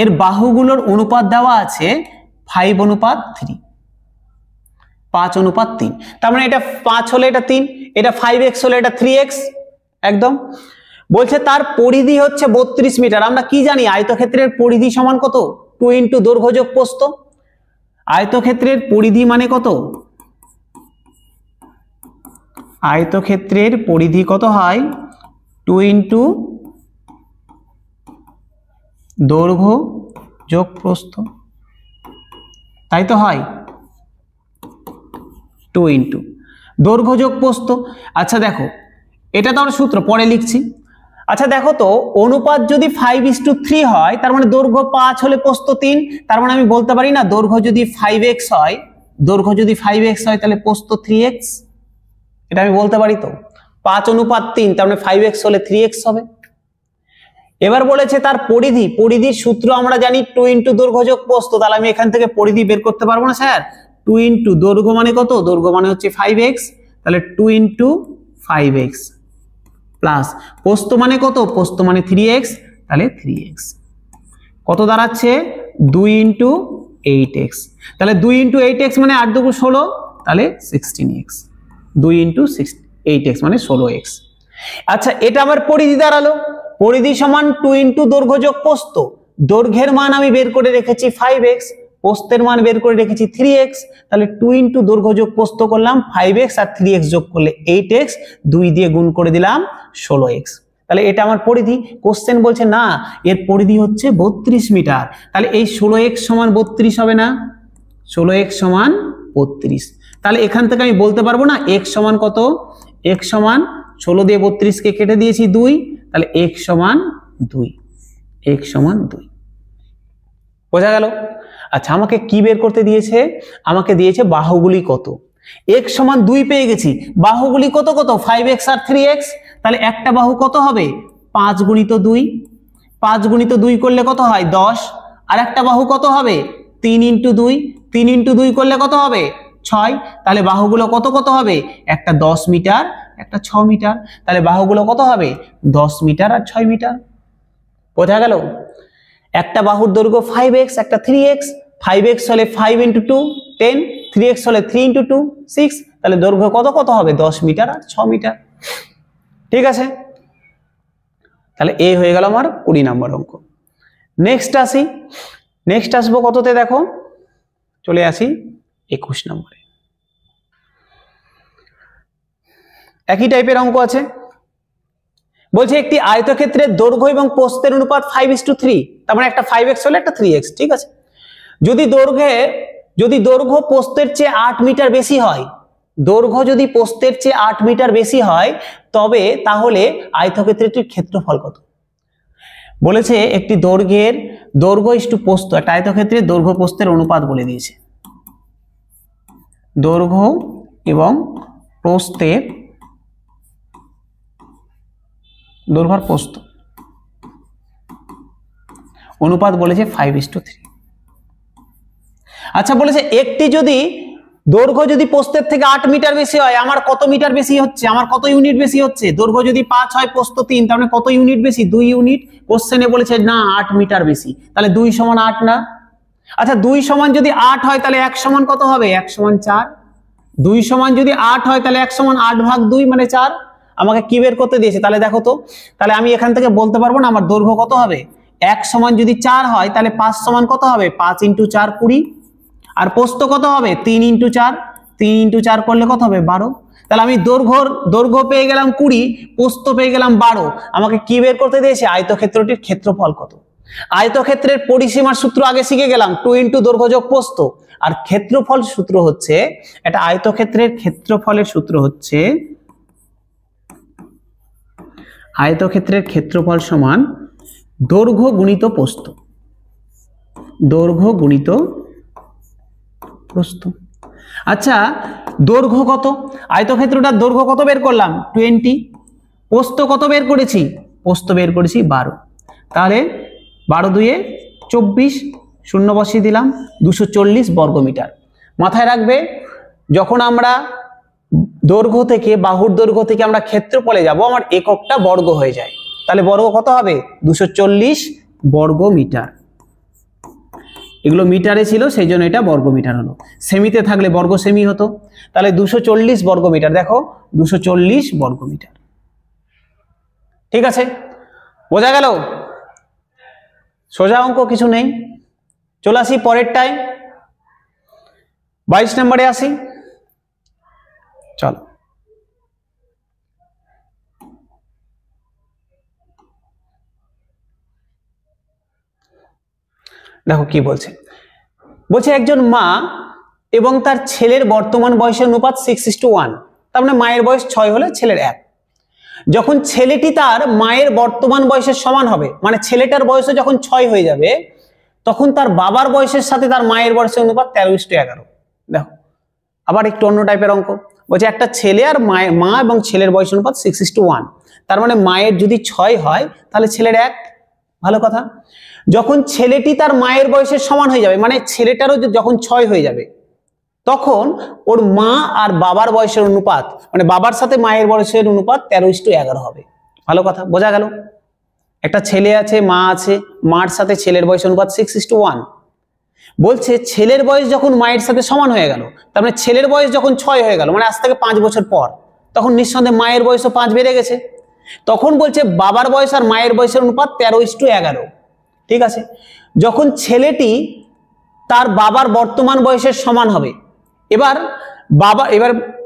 এর বাহুগুলোর অনুপাত দেওয়া আছে 5:3, 5:3। তার মানে এটা 5 হলে এটা 3, এটা 5x হলে এটা 3x একদম। বলছে তার পরিধি হচ্ছে 32 মিটার। আমরা কি জানি? আয়তক্ষেত্রের পরিধি সমান কত? 2 ইন্টু দৈর্ঘ্য যোগ প্রস্থ। আয়তক্ষেত্রের পরিধি মানে কত? আয়তক্ষেত্রের পরিধি কত হয়? 2 ইন্টু দৈর্ঘ্য যোগ প্রস্থ, তাই তো হয়, 2 ইন্টু দৈর্ঘ্য যোগ প্রস্থ। আচ্ছা দেখো, এটা তো আমরা সূত্র পরে লিখছি। আচ্ছা দেখো তো, অনুপাত যদি 5:3 হয়, তার মানে দৈর্ঘ্য 5 হলে প্রস্থ 3। তার মানে আমি বলতে পারি না, দৈর্ঘ্য যদি 5x হয়, দৈর্ঘ্য যদি 5x হয়, তাহলে প্রস্থ 3x। এটা আমি বলতে পারি তো, 5:3, তার মানে 5x হলে 3x হবে। এবার বলেছে তার পরিধি, পরিধির সূত্র আমরা জানি 2 ইন্টু দৈর্ঘ্য যোগ প্রস্থ। তাহলে আমি এখান থেকে পরিধি বের করতে পারবো না স্যার? 2 ইন্টু দৈর্ঘ্য মানে কত? দৈর্ঘ্য মানে হচ্ছে 5x, তাহলে 2 ইন্টু 5x প্লাস প্রস্থ মানে কত? প্রস্থ মানে 3x, তাহলে 3x কত দাঁড়াচ্ছে? 2 ইন্টু 8x। তাহলে 2 ইন্টু 8x মানে 8 2 16, তাহলে 16x। 2 ইন্টু 8x মানে 16x। আচ্ছা, এটা আমার পরিধি দাঁড়ালো। পরিধি সমান 2 ইন্টু দৈর্ঘ্য যোগ প্রস্থ। দৈর্ঘ্যের মান আমি বের করে রেখেছি 5x, প্রস্থের মান বের করে রেখেছি 3x। তাহলে 2 ইন্টু দৈর্ঘ্য যোগ প্রস্থ করলাম 5x, আর 3x যোগ করলে 8x, 2 দিয়ে গুণ করে দিলাম 16x। তাহলে এটা আমার পরিধি। কোশ্চেন বলছে না, এর পরিধি হচ্ছে 32 মিটার। তাহলে এই 16x সমান 32 হবে না? 16x সমান 32। তাহলে এখান থেকে আমি বলতে পারবো না x সমান কত? x সমান 16 দিয়ে 32 কে কেটে দিয়েছি 2, তাহলে x সমান 2। x সমান 2, বোঝা গেল? আচ্ছা, আমাকে কি বের করতে দিয়েছে? আমাকে দিয়েছে বাহুগুলি কত। x সমান 2 পেয়ে গেছি, বাহুগুলি কত কত? 5x আর 3x। তাহলে একটা বাহু কত হবে? 5 গুণিত 2, 5 গুণিত 2 করলে কত হয়? 10। আর একটা বাহু কত হবে? 3 ইন্টু 2, 3 ইন্টু 2 করলে কত হবে? 6। তাহলে বাহুগুলো কত কত হবে? একটা 10 মিটার একটা 6 মিটার, তাহলে বাহুগুলো কত হবে 10 মিটার আর 6 মিটার। বোঝা গেল? একটা বাহুর দৈর্ঘ্য 5x, একটা 3x। 5x হলে 5 × 2 10, 3x হলে 3 × 2 6, তাহলে দৈর্ঘ্য কত হবে 10 মিটার আর 6 মিটার। ঠিক আছে, তাহলে এই হয়ে গেল আমার 20 নম্বর অঙ্ক। নেক্সট আসবো কততে, দেখো চলে আসি 21 নম্বরে। একই টাইপের অঙ্ক আছে। বলছে একটি আয়তক্ষেত্রের দৈর্ঘ্য এবং প্রস্থের অনুপাত 5:3, তার মানে একটা 5x হলে একটা 3x। ঠিক আছে, যদি দৈর্ঘ্য প্রস্থের চেয়ে 8 মিটার বেশি হয়, দৈর্ঘ্য যদি প্রস্থের চেয়ে 8 মিটার বেশি হয়, তবে তাহলে আয়তক্ষেত্রটির ক্ষেত্রফল কত? বলেছে একটি দৈর্ঘ্য ইস্টু প্রস্থ, একটা আয়তক্ষেত্রের দৈর্ঘ্য প্রস্থের অনুপাত বলে দিয়েছে। দৈর্ঘ্য এবং প্রস্থের প্রস্থ অনুপাত বলেছে 5:3। আচ্ছা, বলেছে একটি দৈর্ঘ্য যদি প্রস্থের থেকে 8 মিটার বেশি হয়, আমার কত মিটার বেশি হচ্ছে, আমার কত ইউনিট বেশি হচ্ছে? দৈর্ঘ্য যদি 5 হয়, প্রস্থ 3, তার মানে কত ইউনিট বেশি? 2 ইউনিট। কোশ্চেনে বলেছে না 8 মিটার বেশি, তাহলে 2 = 8 না? আচ্ছা, 2 সমান যদি 8 হয়, তাহলে 1 সমান কত হবে? 1 সমান 4। 2 সমান যদি 8 হয়, তাহলে 1 সমান 8/2 মানে 4। আমাকে কি বের করতে দিয়েছে? তাহলে দেখো তো, তাহলে আমি এখান থেকে বলতে পারবো না আমার দৈর্ঘ্য কত হবে। 1 সমান যদি 4 হয়, তাহলে 5 সমান কত হবে? 5 × 4 20। আর প্রস্থ কত হবে? 3 × 4, 3 × 4 করলে কত হবে? 12। তাহলে আমি দৈর্ঘ্য পেয়ে গেলাম 20, প্রস্থ পেয়ে গেলাম 12। আমাকে কি বের করতে দিয়েছে? আয়তক্ষেত্রটির ক্ষেত্রফল কত। আয়তক্ষেত্রের পরিসীমার সূত্র আগে শিখে গেলাম, 2 × দৈর্ঘ্য যোগ প্রস্থ। আর ক্ষেত্রফল সূত্র হচ্ছে, এটা আয়তক্ষেত্রের ক্ষেত্রফলের সূত্র হচ্ছে আয়তক্ষেত্রের ক্ষেত্রফল সমান দৈর্ঘ্য গুণিত প্রস্থ। দৈর্ঘ্য গুণিত প্রস্থ। আচ্ছা, দৈর্ঘ্য কত? আয়তক্ষেত্রটার দৈর্ঘ্য কত বের করলাম? 20। প্রস্থ কত বের করেছি? প্রস্থ বের করেছি 12। তাহলে 12 × 2 = 24, শূন্য বসিয়ে দিলাম, 240 বর্গমিটার। মাথায় রাখবে, যখন আমরা বাহুর দৈর্ঘ্য থেকে আমরা ক্ষেত্রফলে যাব, আমার এককটা বর্গ হয়ে যায়। তাহলে বর্গ কত হবে? 240 বর্গমিটার। এগুলো মিটারে ছিল, সেই জন্য এটা বর্গমিটার হলো। সেমিতে থাকলে বর্গ সেমি হতো। তাহলে 240 বর্গমিটার, দেখো 240 বর্গমিটার। ঠিক আছে, বোঝা গেল? সোজা অঙ্ক, কিছু নেই। চলে আসি পরেরটায়, 22 নম্বরে আসি। চলো, দেখো কি বলছে। একজন মা এবং তার ছেলের বর্তমান বয়সের অনুপাত 6:1, তার মানে মায়ের বয়স 6 হলে ছেলের 1। যখন ছেলেটি তার মায়ের বর্তমান বয়সের সমান হবে, মানে ছেলেটার বয়সে যখন 6 হয়ে যাবে, তখন তার বাবার বয়সের সাথে তার মায়ের বয়সের অনুপাত 13:11। দেখো আবার একটু অন্য টাইপের অঙ্ক। বলছে একটা ছেলে আর মা এবং ছেলের বয়সের অনুপাত 6:1, তার মানে মায়ের যদি 6 হয়, তাহলে ছেলের 1। ভালো কথা। যখন ছেলেটি তার মায়ের বয়সের সমান হয়ে যাবে, মানে ছেলেটারও যখন 6 হয়ে যাবে, তখন ওর মা আর বাবার বয়সের অনুপাত, মানে বাবার সাথে মায়ের বয়সের অনুপাত 13:11 হবে। ভালো কথা, বোঝা গেল? একটা ছেলে আছে, মা আছে, মার সাথে ছেলের বয়সের অনুপাত 6:1। বলছে ছেলের বয়স যখন মায়ের সাথে সমান হয়ে গেল, তার মানে ছেলের বয়স যখন 6 হয়ে গেল, মানে আজ থেকে 5 বছর পর, তখন নিঃসন্দেহে মায়ের বয়সও 5 বেড়ে গেছে। তখন বলছে বাবার বয়স আর মায়ের বয়সের অনুপাত 13:11। ঠিক আছে, যখন ছেলেটি তার বাবার বর্তমান বয়সের সমান হবে, এবার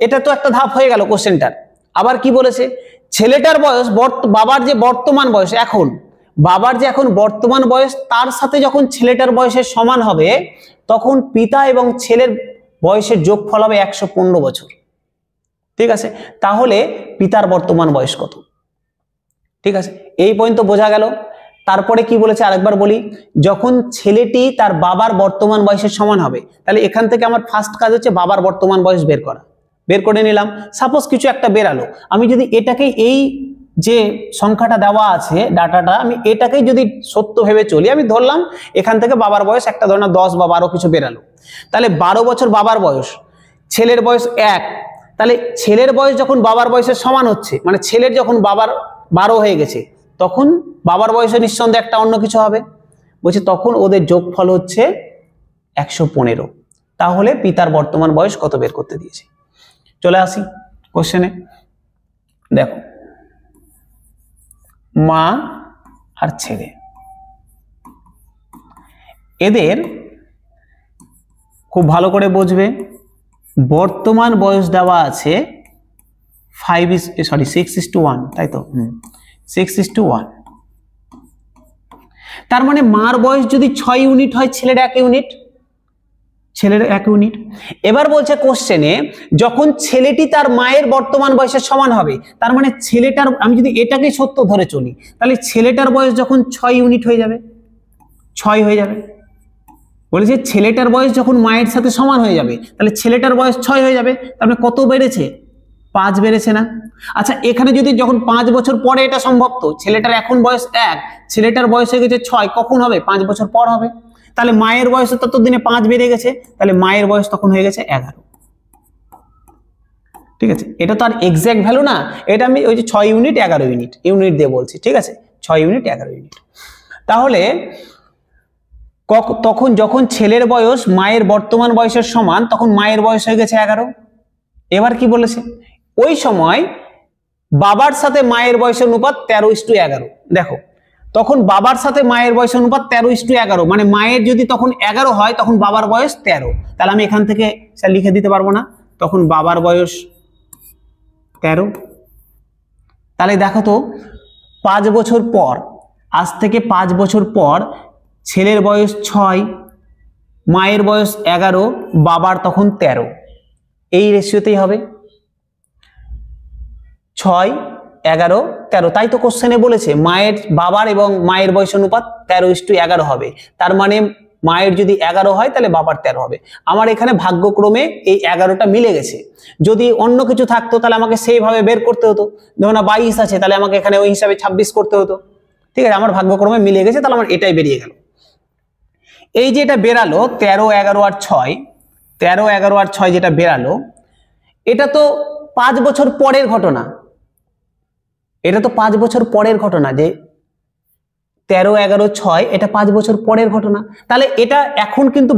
এটা তো একটা ধাপ হয়ে গেল কোশ্চেনটার। আবার কি বলেছে? ছেলেটার বয়স, বাবার যে বর্তমান বয়স, বাবার যে এখন বর্তমান বয়স, তার সাথে যখন ছেলেটার বয়সের সমান হবে, তখন পিতা এবং ছেলের বয়সের যোগফল হবে 115 বছর। ঠিক আছে, তাহলে পিতার বর্তমান বয়স কত? ঠিক আছে, এই পর্যন্ত বোঝা গেল। তারপরে কি বলেছে আরেকবার বলি, যখন ছেলেটি তার বাবার বর্তমান বয়সের সমান হবে, তাহলে এখান থেকে আমার ফার্স্ট কাজ হচ্ছে বাবার বর্তমান বয়স বের করা। বের করে নিলাম। সাপোজ কিছু একটা বেরালো, আমি যদি এটাকে, এই যে সংখ্যাটা দেওয়া আছে ডাটাটা, আমি এটাকেই যদি সত্য ভেবে চলি, আমি ধরলাম এখান থেকে বাবার বয়স একটা ধরনের 10 বা 12 কিছু বেরালো, তাহলে 12 বছর বাবার বয়স, ছেলের বয়স 1, তাহলে ছেলের বয়স যখন বাবার বয়সের সমান হচ্ছে, মানে ছেলের যখন বাবার 12 হয়ে গেছে, তখন বাবার বয়সে নিঃসন্দেহে একটা অন্য কিছু হবে। বলছে তখন ওদের যোগফল হচ্ছে 115। তাহলে পিতার বর্তমান বয়স কত বের করতে দিয়েছে। চলে আসি কোশ্চেনে। দেখো, মা আর ছেলে, এদের খুব ভালো করে বুঝবে, বর্তমান বয়স দেওয়া আছে 6:1, তাই তো? 6:1। তার মানে মার বয়স যদি 6 ইউনিট হয়, ছেলের 1 ইউনিট, ছেলের 1 ইউনিট। এবার বলছে কোশ্চেনে, যখন ছেলেটি তার মায়ের বর্তমান বয়সের সমান হবে, তার মানে ছেলেটার, আমি যদি এটাকে সত্য ধরে চলি, তাহলে ছেলেটার বয়স যখন 6 ইউনিট হয়ে যাবে, 6 হয়ে যাবে। বলেছে ছেলেটার বয়স যখন মায়ের সাথে সমান হয়ে যাবে, তাহলে ছেলেটার বয়স 6 হয়ে যাবে। তার মানে কত বেড়েছে? 5 বেড়েছে না? আচ্ছা, এখানে যদি যখন 5 বছর পরে এটা সম্ভব, তো ছেলেটার এখন বয়স 1, ছেলেটার বয়স হয়ে গেছে 6, কখন হবে? 5 বছর পর হবে। তাহলে মায়ের বয়স ততদিনে 5 বেড়ে গেছে, তাহলে মায়ের বয়স তখন হয়ে গেছে 11। ঠিক আছে, এটা তো আর এক্সাক্ট ভ্যালু না, এটা আমি ওই যে 6 ইউনিট 11 ইউনিট ইউনিট দিয়ে বলছি। ঠিক আছে, 6 ইউনিট 11 ইউনিট। তাহলে তখন যখন ছেলের বয়স মায়ের বর্তমান বয়সের সমান, তখন মায়ের বয়স হয়ে গেছে 11। এবার কি বলেছে? ওই সময় বাবার সাথে মায়ের বয়সের অনুপাত 13:11। দেখো, তখন বাবার সাথে মায়ের বয়সের অনুপাত 13:11, মানে মায়ের যদি তখন 11 হয়, তখন বাবার বয়স 13। তাহলে আমি এখান থেকে স্যার লিখে দিতে পারবো না, তখন বাবার বয়স 13। তাহলে দেখো তো, 5 বছর পর, আজ থেকে 5 বছর পর ছেলের বয়স 6, মায়ের বয়স 11, বাবার তখন 13। এই রেশিওতেই হবে 6, 11, 13। তাই তো কোশ্চেনে বলেছে বাবার এবং মায়ের বয়স অনুপাত 13:11 হবে। তার মানে মায়ের যদি 11 হয়, তাহলে বাবার 13 হবে। আমার এখানে ভাগ্যক্রমে এই 11টা মিলে গেছে। যদি অন্য কিছু থাকতো, তাহলে আমাকে সেইভাবে বের করতে হতো। ধরুন 22 আছে, তাহলে আমাকে এখানে ওই হিসাবে 26 করতে হতো। ঠিক আছে, আমার ভাগ্যক্রমে মিলে গেছে, তাহলে আমার এটাই বেরিয়ে গেল। এই যে এটা বেরালো 13, 11 আর 6, 13, 11 আর 6 যেটা বেরালো, এটা তো 5 বছর পরের ঘটনা। এটা তো 5 বছর পরের ঘটনা, যে 13, 11, 6 এটা 5 বছর পরের ঘটনা। তাহলে এটা এখন কিন্তু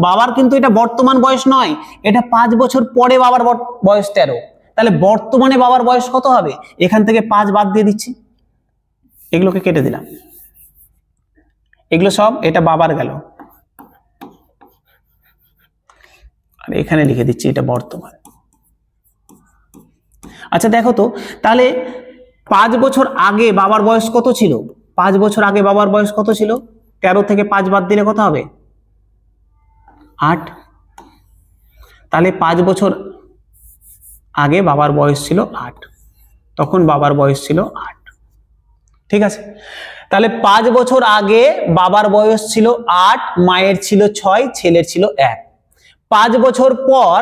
বাবার কিন্তু এটা বর্তমান বয়স নয়, এটা 5 বছর পরে বাবার বয়স 13। তাহলে বর্তমানে বাবার বয়স কত হবে? এখান থেকে 5 বাদ দিয়ে দিচ্ছি, এগুলোকে কেটে দিলাম, এগুলো সব, এটা বাবার গেল, আর এখানে লিখে দিচ্ছি এটা বর্তমান। আচ্ছা দেখো তো, তাহলে 5 বছর আগে বাবার বয়স কত ছিল? 5 বছর আগে বাবার বয়স কত ছিল? 13 থেকে 5 বাদ দিলে কত হবে? 8। তাহলে 5 বছর আগে বাবার বয়স ছিল 8, তখন বাবার বয়স ছিল 8। ঠিক আছে, তাহলে 5 বছর আগে বাবার বয়স ছিল 8, মায়ের ছিল 6, ছেলের ছিল 1। 5 বছর পর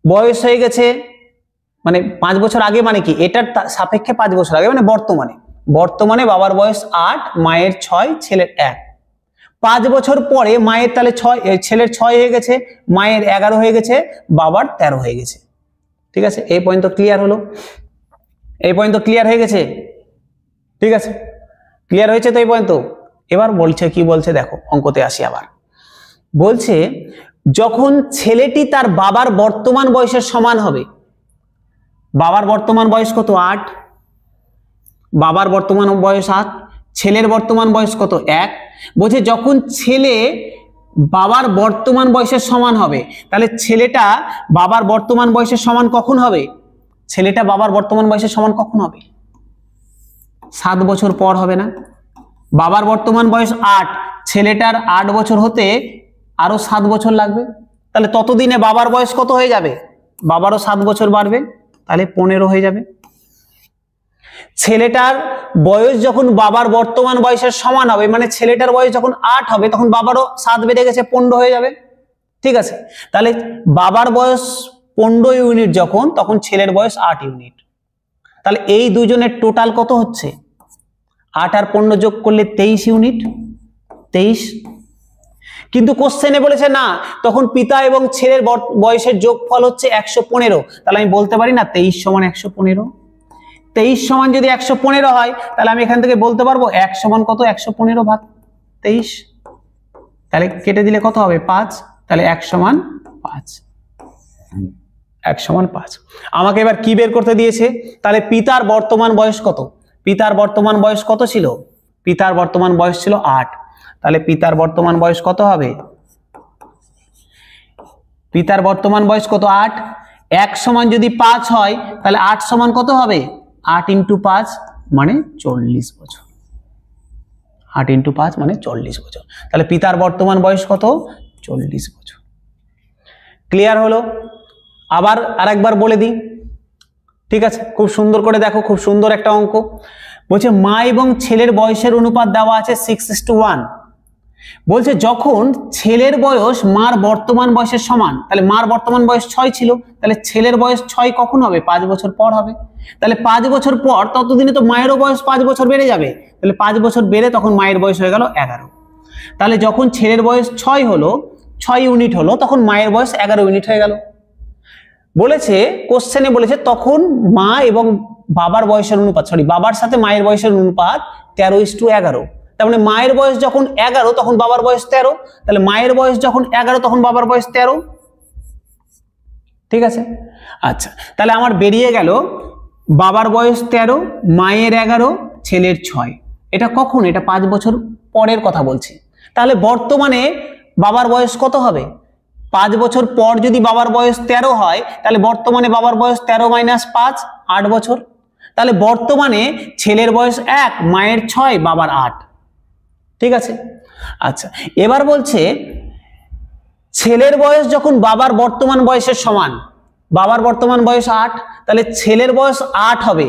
বয়স হয়ে গেছে, মানে 5 বছর আগে মানে কি, এটার সাপেক্ষে 5 বছর আগে মানে বর্তমানে বাবার বয়স 8, মায়ের 6, ছেলের 1। 5 বছর পরে মায়ের তাহলে 6, ছেলের 6 হয়ে গেছে, মায়ের 11 হয়ে গেছে, বাবার 13 হয়ে গেছে। ঠিক আছে, এই পর্যন্ত ক্লিয়ার হলো? এই পর্যন্ত ক্লিয়ার হয়ে গেছে? ঠিক আছে, ক্লিয়ার হয়েছে তো এই পর্যন্ত? এবার বলছে, কি বলছে দেখো, অঙ্কতে আসি আবার। বলছে যখন ছেলেটি তার বাবার বর্তমান বয়সের সমান হবে, বাবার বর্তমান বয়স কত? 8, বাবার বর্তমান বয়স 8, ছেলের বর্তমান বয়স কত? 1। বলছে যখন ছেলে বাবার বর্তমান বয়সের সমান হবে, তাহলে ছেলেটা বাবার বর্তমান বয়সের সমান কখন হবে? ছেলেটা বাবার বর্তমান বয়সের সমান কখন হবে? 7 বছর পর হবে না? বাবার বর্তমান বয়স 8, ছেলেটার 8 বছর হতে আরো 7 বছর লাগবে, তাহলে ততদিনে বাবার বয়স কত হয়ে যাবে? বাবারও 7 বছর বাড়বে, তাহলে 15 হয়ে যাবে। ছেলেটার বয়স যখন বাবার বর্তমান বয়সের সমান হবে, মানে ছেলেটার বয়স যখন 8 হবে, তখন বাবারও 7 বেড়ে গেছে, 15 হয়ে যাবে। ঠিক আছে, তাহলে বাবার বয়স 15 ইউনিট যখন, তখন ছেলের বয়স 8 ইউনিট। তাহলে এই দুজনের টোটাল কত হচ্ছে? 8 আর 15 যোগ করলে 23 ইউনিট, 23। কিন্তু কোশ্চেনে বলেছে না, তখন পিতা এবং ছেলের বয়সের যোগফল হচ্ছে 115। তাহলে আমি বলতে পারি না 23 সমান 115। 23 সমান যদি 115 হয়, তাহলে আমি এখান থেকে বলতে পারবো 1 সমান কত, 115 ভাগ 23। তাহলে কেটে দিলে কত হবে, 5। তাহলে 1 সমান 5, 1 সমান 5। আমাকে এবার কি বের করতে দিয়েছে, তাহলে পিতার বর্তমান বয়স কত? পিতার বর্তমান বয়স কত ছিল? পিতার বর্তমান বয়স ছিল 8। তাহলে পিতার বর্তমান বয়স কত হবে? পিতার বর্তমান বয়স কত, 8। 1 সমান যদি 5 হয়, তাহলে 8 সমান কত হবে, 8 × 5 মানে 40 বছর। 8 × 5 মানে 40 বছর। তাহলে পিতার বর্তমান বয়স কত, 40 বছর। ক্লিয়ার হলো? আবার আরেকবার বলে দিই, ঠিক আছে? খুব সুন্দর করে দেখো, খুব সুন্দর একটা অঙ্ক। বলছে মা এবং ছেলের বয়সের অনুপাত দেওয়া আছে 6:1। বলছে যখন ছেলের বয়স মার বর্তমান বয়সের সমান, তাহলে মার বর্তমান বয়স 6 ছিল, তাহলে ছেলের বয়স 6 কখন হবে, 5 বছর পর হবে। তাহলে 5 বছর পর ততদিনে তো মায়েরও বয়স 5 বছর বেড়ে যাবে। তাহলে 5 বছর বেড়ে তখন মায়ের বয়স হয়ে গেল 11। তাহলে যখন ছেলের বয়স 6 হলো, 6 ইউনিট হলো, তখন মায়ের বয়স 11 ইউনিট হয়ে গেল। বলেছে কোশ্চেনে বলেছে তখন মা এবং বাবার বয়সের অনুপাত, বাবার সাথে মায়ের বয়সের অনুপাত 13:11। তার মানে মায়ের বয়স যখন 11 তখন বাবার বয়স 13। তাহলে মায়ের বয়স যখন 11 তখন বাবার বয়স 13। ঠিক আছে? আচ্ছা, তাহলে আমার বেরিয়ে গেল বাবার বয়স 13, মায়ের 11, ছেলের 6। এটা কখন? এটা 5 বছর পরের কথা বলছি। তাহলে বর্তমানে বাবার বয়স কত হবে? 5 বছর পর যদি বাবার বয়স 13 হয়, তাহলে বর্তমানে বাবার বয়স 13 - 5 8 বছর। তাহলে বর্তমানে ছেলের বয়স 1, মায়ের 6, বাবার 8। ঠিক আছে? আচ্ছা, এবার বলছে ছেলের বয়স যখন বাবার বর্তমান বয়সের সমান, বাবার বর্তমান বয়স 8, তাহলে ছেলের বয়স 8 হবে,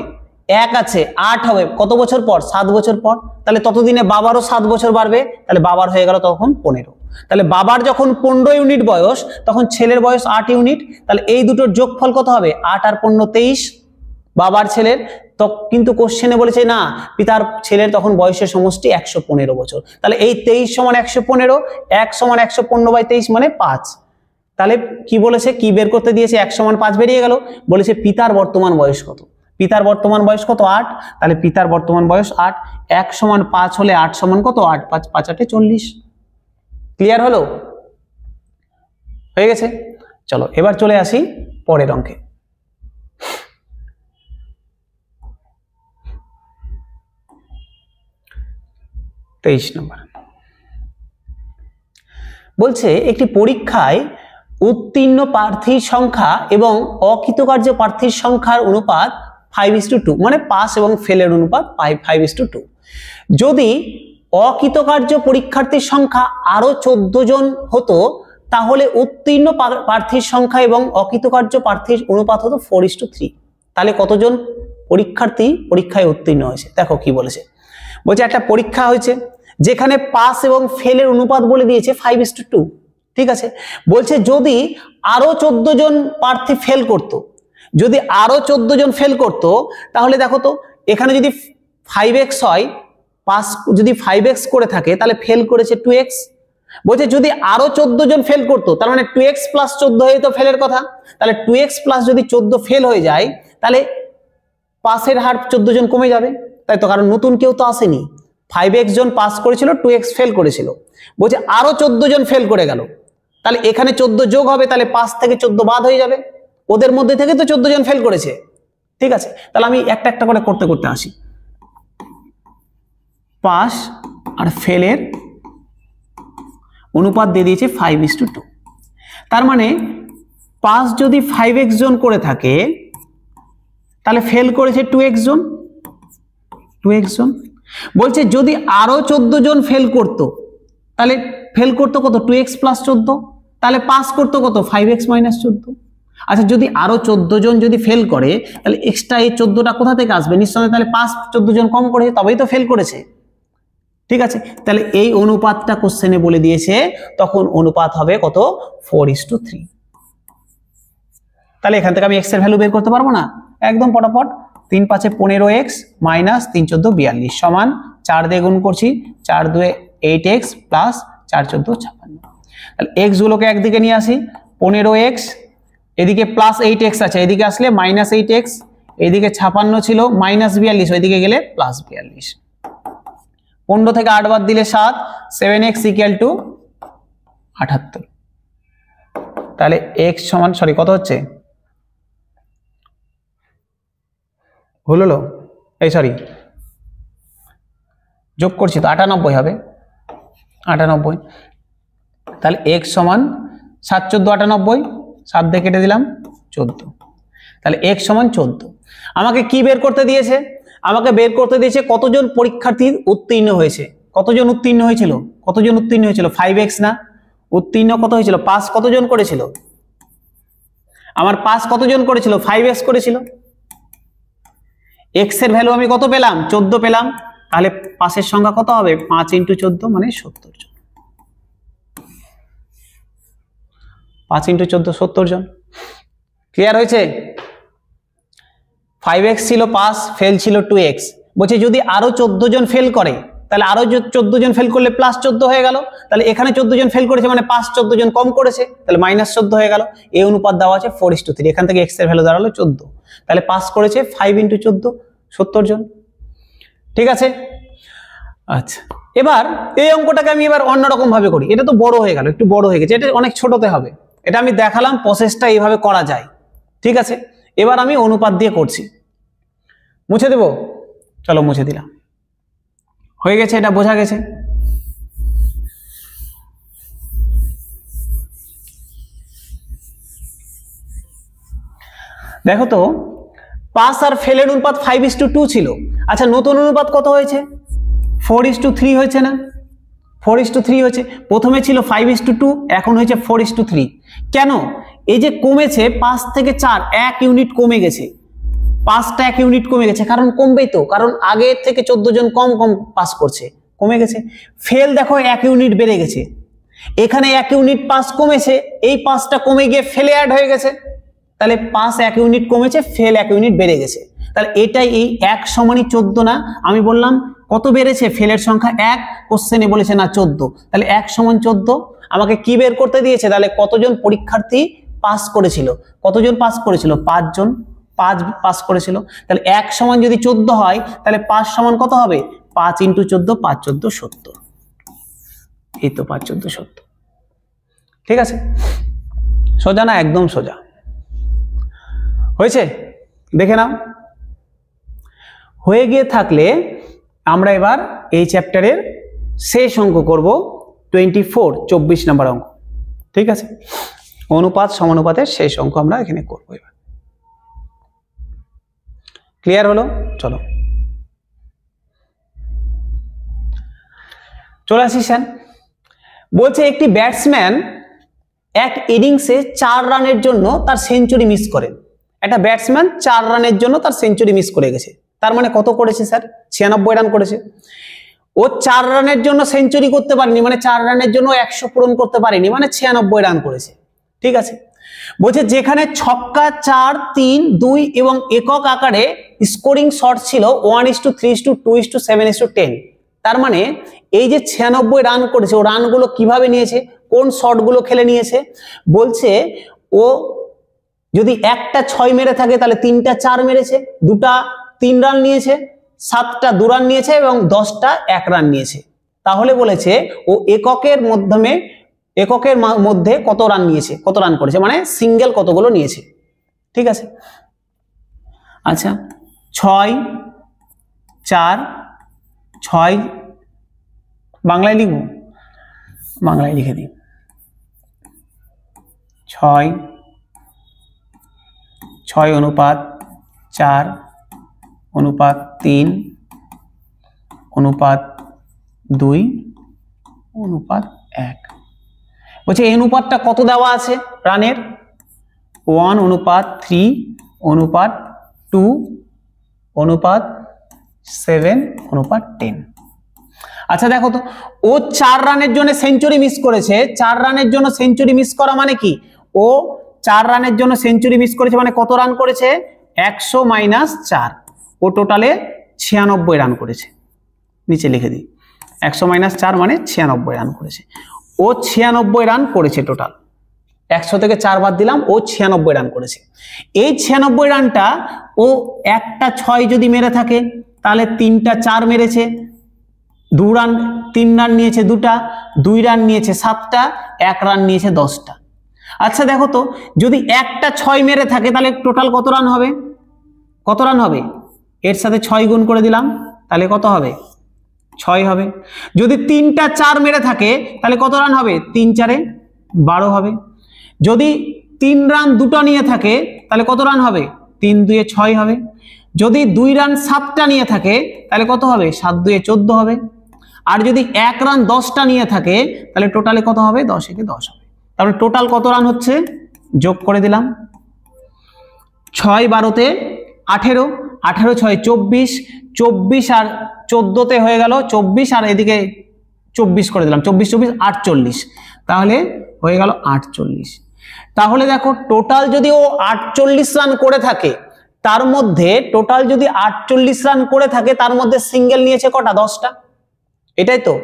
1 আছে 8 হবে কত বছর পর, 7 বছর পর। তাহলে ততদিনে বাবারও 7 বছর বাড়বে, তাহলে বাবার হয়ে গেল তখন 15। তাহলে বাবার যখন 15 ইউনিট বয়স, তখন ছেলের বয়স 8 ইউনিট। তাহলে এই দুটোর যোগফল কত হবে, 8 আর 15 23 বাবার ছেলের। তো কিন্তু কোশ্চেনে বলেছে না, পিতার ছেলের তখন বয়সের সমষ্টি 115 বছর। তাহলে এই 23 সমান 115, 1 সমান 115/23 মানে 5। তাহলে কি বলেছে, কি বের করতে দিয়েছে, 1 সমান 5 বেরিয়ে গেল। বলেছে পিতার বর্তমান বয়স কত? পিতার বর্তমান বয়স কত, 8। তাহলে পিতার বর্তমান বয়স 8। 1 সমান 5 হলে 8 সমান কত, 8 5 5 8 40। ক্লিয়ার হলো? হয়ে গেছে? চলো এবার চলে আসি পরের অঙ্কে। নম্বর বলছে একটি পরীক্ষায় উত্তীর্ণ প্রার্থীর সংখ্যা এবং অকৃতকার্য প্রার্থীর সংখ্যার অনুপাত 5:2, মানে পাস এবং ফেলের অনুপাত 5:2। যদি অকৃতকার্য পরীক্ষার্থীর সংখ্যা আরো 14 জন হতো, তাহলে উত্তীর্ণ প্রার্থীর সংখ্যা এবং অকৃতকার্য প্রার্থীর অনুপাত হতো 4:3। তাহলে কতজন পরীক্ষার্থী পরীক্ষায় উত্তীর্ণ হয়েছে? দেখো কি বলেছে। বলছে একটা পরীক্ষা হয়েছে যেখানে পাস এবং ফেলের অনুপাত বলে দিয়েছে 5:2। ঠিক আছে? বলছে যদি আরো 14 জন প্রার্থী ফেল করত, যদি আরো 14 জন ফেল করত, তাহলে দেখো তো এখানে যদি 5x হয়, পাস যদি 5x করে থাকে, তাহলে ফেল করেছে 2x। বলছে যদি আরো 14 জন ফেল করতো, তার মানে 2x + 14 হয়ে তো ফেলের কথা। তাহলে 2x + যদি 14 ফেল হয়ে যায়, তাহলে পাসের হার 14 জন কমে যাবে, তাই তো? কারণ নতুন কেউ তো আসেনি। 5x জন পাস করেছিল, 2x ফেল করেছিল। বলছে আরো 14 জন ফেল করে গেল, তাহলে এখানে 14 যোগ হবে, তাহলে 5 থেকে 14 বাদ হয়ে যাবে। ওদের মধ্যে থেকে তো 14 জন ফেল করেছে। ঠিক আছে? তাহলে আমি একটা একটা করে করতে করতে আসি। পাস আর ফেলের অনুপাত দিয়ে দিয়েছে 5:2। তার মানে পাস যদি 5x জন করে থাকে, তাহলে ফেল করেছে 2x জন, 2x জন। বলছে যদি আরো 14 জন ফেল করতো, তাহলে ফেল করতো কত, 2x + 14। তাহলে পাস করতো কত, 5x - 14। আচ্ছা, যদি আরো 14 জন যদি ফেল করে, তাহলে এক্সট্রা এই 14টা কোথা থেকে আসবে? নিশ্চয়ই তাহলে পাস 14 জন কম করেছে, তবেই তো ফেল করেছে। ঠিক আছে? তাহলে এই অনুপাতটা কোশ্চেনে বলে দিয়েছে, তখন অনুপাত হবে কত, 4:3। তাহলে এখান থেকে আমি x এর ভ্যালু বের করতে পারবো না? একদম পটাপট। 3 × 5 = 15x - 3 × 14 = 42 সমান 4 দিয়ে গুণ করছি, 4 × 2 = 8x + 4 × 14 = 56। তাহলে এক্স গুলোকে একদিকে নিয়ে আসি, 15x, এদিকে +8x আছে, এদিকে আসলে -8x, এদিকে 56 ছিল -42, ওইদিকে গেলে +42। 15 থেকে 8 বাদ দিলে 7, 7x = 78। তাহলে x সমান কত হচ্ছে, ভুল হলো, যোগ করছি তো 98 হবে, 98। তাহলে x সমান 7 14 98, 7 দিয়ে কেটে দিলাম 14, তাহলে x সমান 14। আমাকে কি বের করতে দিয়েছে, আমাকে বের করতে দিয়েছে কতজন পরীক্ষার্থী উত্তীর্ণ হয়েছে। কতজন উত্তীর্ণ হয়েছিল, কতজন উত্তীর্ণ হয়েছিল, 5x না, উত্তীর্ণ কত হয়েছিল, পাস কতজন করেছিল, আমার পাস কতজন করেছিল, 5x করেছিল। x এর ভ্যালু আমি কত পেলাম, 14 পেলাম, তাহলে পাসের সংখ্যা কত হবে, 5 × 14 মানে 70 জন। 5 × 14 70 জন। ক্লিয়ার হয়েছে? 5x ছিল পাস, ফেল ছিল 2x। বলছে যদি আরো 14 জন ফেল করে, তাহলে আরো 14 জন ফেল করলে +14 হয়ে গেল, তাহলে এখানে 14 জন ফেল করেছে মানে পাস 14 জন কম করেছে, তাহলে -14 হয়ে গেল। এই অনুপাত দেওয়া আছে 4:3, এখান থেকে x এর ভ্যালু দাঁড়ালো 14, তাহলে পাস করেছে 5 × 14 70 জন। ঠিক আছে, আচ্ছা এবার এই অঙ্কটাকে আমি এবার অন্যরকম ভাবে করি। এটা তো বড় হয়ে গেল, একটু বড় হয়ে গেছে, এটা অনেক ছোটতে হবে। এটা আমি দেখালাম প্রসেসটা এইভাবে করা যায়। ঠিক আছে, এবার আমি অনুপাত দিয়ে করছি। মুছে দেব, চলো মুছে দিলাম, হয়ে গেছে, এটা বোঝা গেছে। দেখো তো পাস আর ফেলের অনুপাত 5:2 ছিল। আচ্ছা নতুন অনুপাত কত হয়েছে, 4:3 হয়েছে না, 4:3 হয়েছে। প্রথমে ছিল 5:2, এখন হয়েছে 4:3। কেন, এই যে কমেছে 5 থেকে 4 1 ইউনিট কমে গেছে, 5টা 1 ইউনিট কমে গেছে, কারণ কমবেই তো, কারণ আগে থেকে 14 জন কম পাস করছে, কমে গেছে। ফেল দেখো 1 ইউনিট বেড়ে গেছে, এখানে 1 ইউনিট পাস কমেছে, এই 5টা কমে গিয়ে ফেলে অ্যাড হয়ে গেছে, তাহলে পাস 1 ইউনিট কমেছে, ফেল 1 ইউনিট বেড়ে গেছে। তাহলে এটাই, এই 1 সমানই 14 না, আমি বললাম কত বেড়েছে, ফেলের সংখ্যা 1, কোশ্চেনে বলেছে না 14, তাহলে 1 সমান 14। আমাকে কি বের করতে দিয়েছে, তাহলে কতজন পরীক্ষার্থী পাস করেছিল, কতজন পাস করেছিল, 5 জন, 5 পাস করেছিল। তাহলে 1 সমান যদি 14 হয়, তাহলে 5 সমান কত হবে, 5 × 14, 5 × 14 70। এই তো 5 × 14 70। ঠিক আছে, সোজা না, একদম সোজা হয়েছে, দেখে নাও। হয়ে গিয়ে থাকলে আমরা এবার এই চ্যাপ্টারের শেষ অঙ্ক করব, 24 নম্বর অঙ্ক। ঠিক আছে, অনুপাত সমানুপাতের শেষ অঙ্ক আমরা এখানে করবো এবার। ক্লিয়ার হলো? চলো চলে আসি স্যার। বলছে একটি ব্যাটসম্যান এক ইনিংসে 4 রানের জন্য তার সেঞ্চুরি মিস করেন। একটা ব্যাটসম্যান 4 রানের জন্য তার সেঞ্চুরি মিস করে গেছে, তার মানে কত করেছে স্যার, 96 রান করেছে। ও 4 রানের জন্য সেঞ্চুরি করতে পারেনি, মানে 4 রানের জন্য 100 পূরণ করতে পারেনি, মানে 96 রান করেছে। ঠিক আছে, বলছে যেখানে ছক্কা 4 3 2 এবং একক আকারে স্কোরিং শট ছিল 1:3:2:7:10, তার মানে এই যে 96 রান করেছে, ও রানগুলো কিভাবে নিয়েছে, কোন শটগুলো খেলে নিয়েছে। বলছে ও যদি একটা 6 মেরে থাকে, তাহলে 3টা 4 মেরেছে, 2টা 3 রান নিয়েছে, 7টা 2 রান নিয়েছে এবং 10টা 1 রান নিয়েছে। তাহলে বলেছে ও এককের মধ্যে কত রান নিয়েছে, কত রান করেছে, মানে সিঙ্গেল কতগুলো নিয়েছে। ঠিক আছে, আচ্ছা 6 4 6, বাংলায় লিখব, বাংলায় লিখে দিই, 6 6:4 3 2 1। বলছে এই অনুপাতটা কত দেওয়া আছে রানের, 1:3:2:7:10। আচ্ছা দেখো তো, ও 4 রানের জন্য সেঞ্চুরি মিস করেছে। 4 রানের জন্য সেঞ্চুরি মিস করা মানে কি, ও 4 রানের জন্য সেঞ্চুরি মিস করেছে, মানে কত রান করেছে, 100 - 4, ও টোটালে 96 রান করেছে। নিচে লিখে দিই, 100 - 4 মানে 96 রান করেছে। ও 96 রান করেছে টোটাল। 100 থেকে 4 বাদ দিলাম, ও 96 রান করেছে। এই 96 রানটা ও একটা 6 যদি মেরে থাকে তাহলে 3টা 4 মেরেছে, 3 রান নিয়েছে 2টা, 2 রান নিয়েছে 7টা, 1 রান নিয়েছে 10টা। আচ্ছা দেখো তো, যদি একটা 6 মেরে থাকে তাহলে টোটাল কত রান হবে? কত রান হবে? এর সাথে 6 গুণ করে দিলাম, তাহলে কত হবে? 6 হবে। যদি 3টা 4 মেরে থাকে তাহলে কত রান হবে? 3 4 12 হবে। যদি 3 রান 2টা নিয়ে থাকে তাহলে কত রান হবে? 3 2 6 হবে। যদি 2 রান 7টা নিয়ে থাকে তাহলে কত হবে? 7 2 14 হবে। আর যদি 1 রান 10টা নিয়ে থাকে তাহলে টোটালে কত হবে? 10 1 10 হবে। তাহলে টোটাল কত রান হচ্ছে? যোগ করে দিলাম। 6 12 18, 18 6 24, 24 আর 14 হয়ে গেল 24, আর এদিকে 24 করে দিলাম, 24 24 48, তাহলে হয়ে গেল 48। তাহলে দেখো টোটাল যদি ও 48 রান করে থাকে, তার মধ্যে টোটাল যদি 48 রান করে থাকে তার মধ্যে সিঙ্গেল নিয়েছে কটা? 10টা। এটাই তো,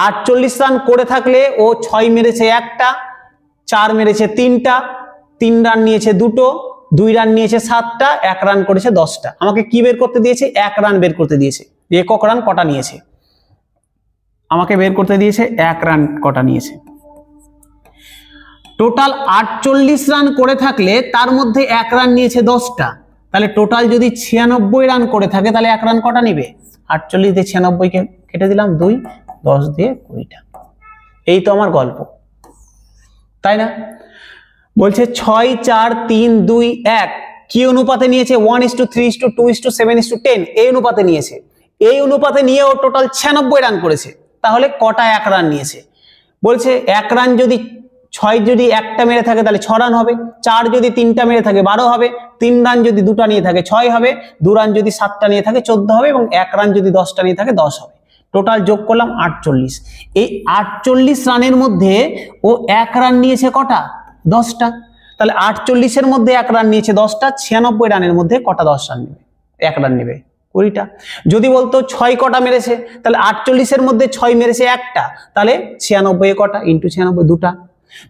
48 রান করে থাকলে ও 6 মেরেছে 1টা, 4 মেরেছে 3টা, 3 রান নিয়েছে 2টো, 2 রান নিয়েছে 7টা, 1 রান করেছে 10টা। আমাকে কি বের করতে দিয়েছে? 1 রান বের করতে দিয়েছে। একক রান কটা নিয়েছে আমাকে বের করতে দিয়েছে? 1 রান কটা নিয়েছে। টোটাল 48 রান করে থাকলে তার মধ্যে 1 রান নিয়েছে 10টা, তাহলে টোটাল যদি 96 রান করে থাকে তাহলে 1 রান কটা নিবে? 48 দিয়ে 96 কে কেটে দিলাম 2, 10 দিয়ে 20টা। এই তো আমার গল্প, তাই না? বলছে 6 4 3 2 1 কি অনুপাতে নিয়েছে? 1:3:2:7:10 এই অনুপাতে নিয়েছে। এই অনুপাতে নিয়ে ও টোটাল 96 রান করেছে। তাহলে কটা 1 রান নিয়েছে? বলছে 1 রান যদি 6 যদি 1টা মেরে থাকে তাহলে 6 রান হবে, 4 যদি 3টা মেরে থাকে 12 হবে, 3 রান যদি 2টা নিয়ে থাকে 6 হবে, 2 রান যদি 7টা নিয়ে থাকে 14 হবে, এবং 1 রান যদি 10টা নিয়ে থাকে 10 হবে। টোটাল যোগ করলাম 48। এই 48 রানের মধ্যে ও 1 রান নিয়েছে কটা? 10টা। তাহলে 48 এর মধ্যে 1 রান নিয়েছে 10টা, 96 রানের মধ্যে কটা 10 রান নেবে? 1 রান নেবে 20টা। যদি বলতো 6 কটা মেরেছে, তাহলে 48 এর মধ্যে 6 মেরেছে 1টা, তাহলে 96 কটা ইন্টু 96 2টা।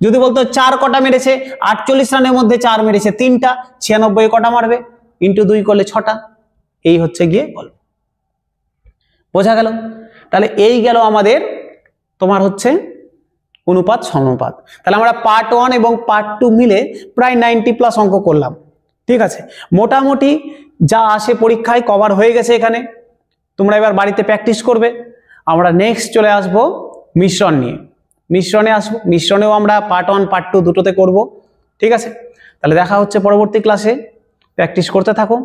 যদি বলতো 4 কটা মেরেছে, 48 রানের মধ্যে 4 মেরেছে 3টা, 96 কটা মারবে? ইন্টু 2 করলে 6টা। এই হচ্ছে গিয়ে গল্প। বোঝা গেল? তাহলে এই গেল আমাদের তোমার হচ্ছে অনুপাত সমানুপাত। তাহলে আমরা পার্ট 1 এবং পার্ট 2 মিলে প্রায় 90+ অঙ্ক করলাম। ঠিক আছে, মোটামুটি যা আসে পরীক্ষায় কভার হয়ে গেছে এখানে। তোমরা এবার বাড়িতে প্র্যাকটিস করবে। আমরা নেক্সট চলে আসব মিশ্রণ নিয়ে। মিশ্রণে আসবো, মিশ্রণেও আমরা পার্ট 1 পার্ট 2 দুটোতে করব। ঠিক আছে, তাহলে দেখা হচ্ছে পরবর্তী ক্লাসে। প্র্যাকটিস করতে থাকো।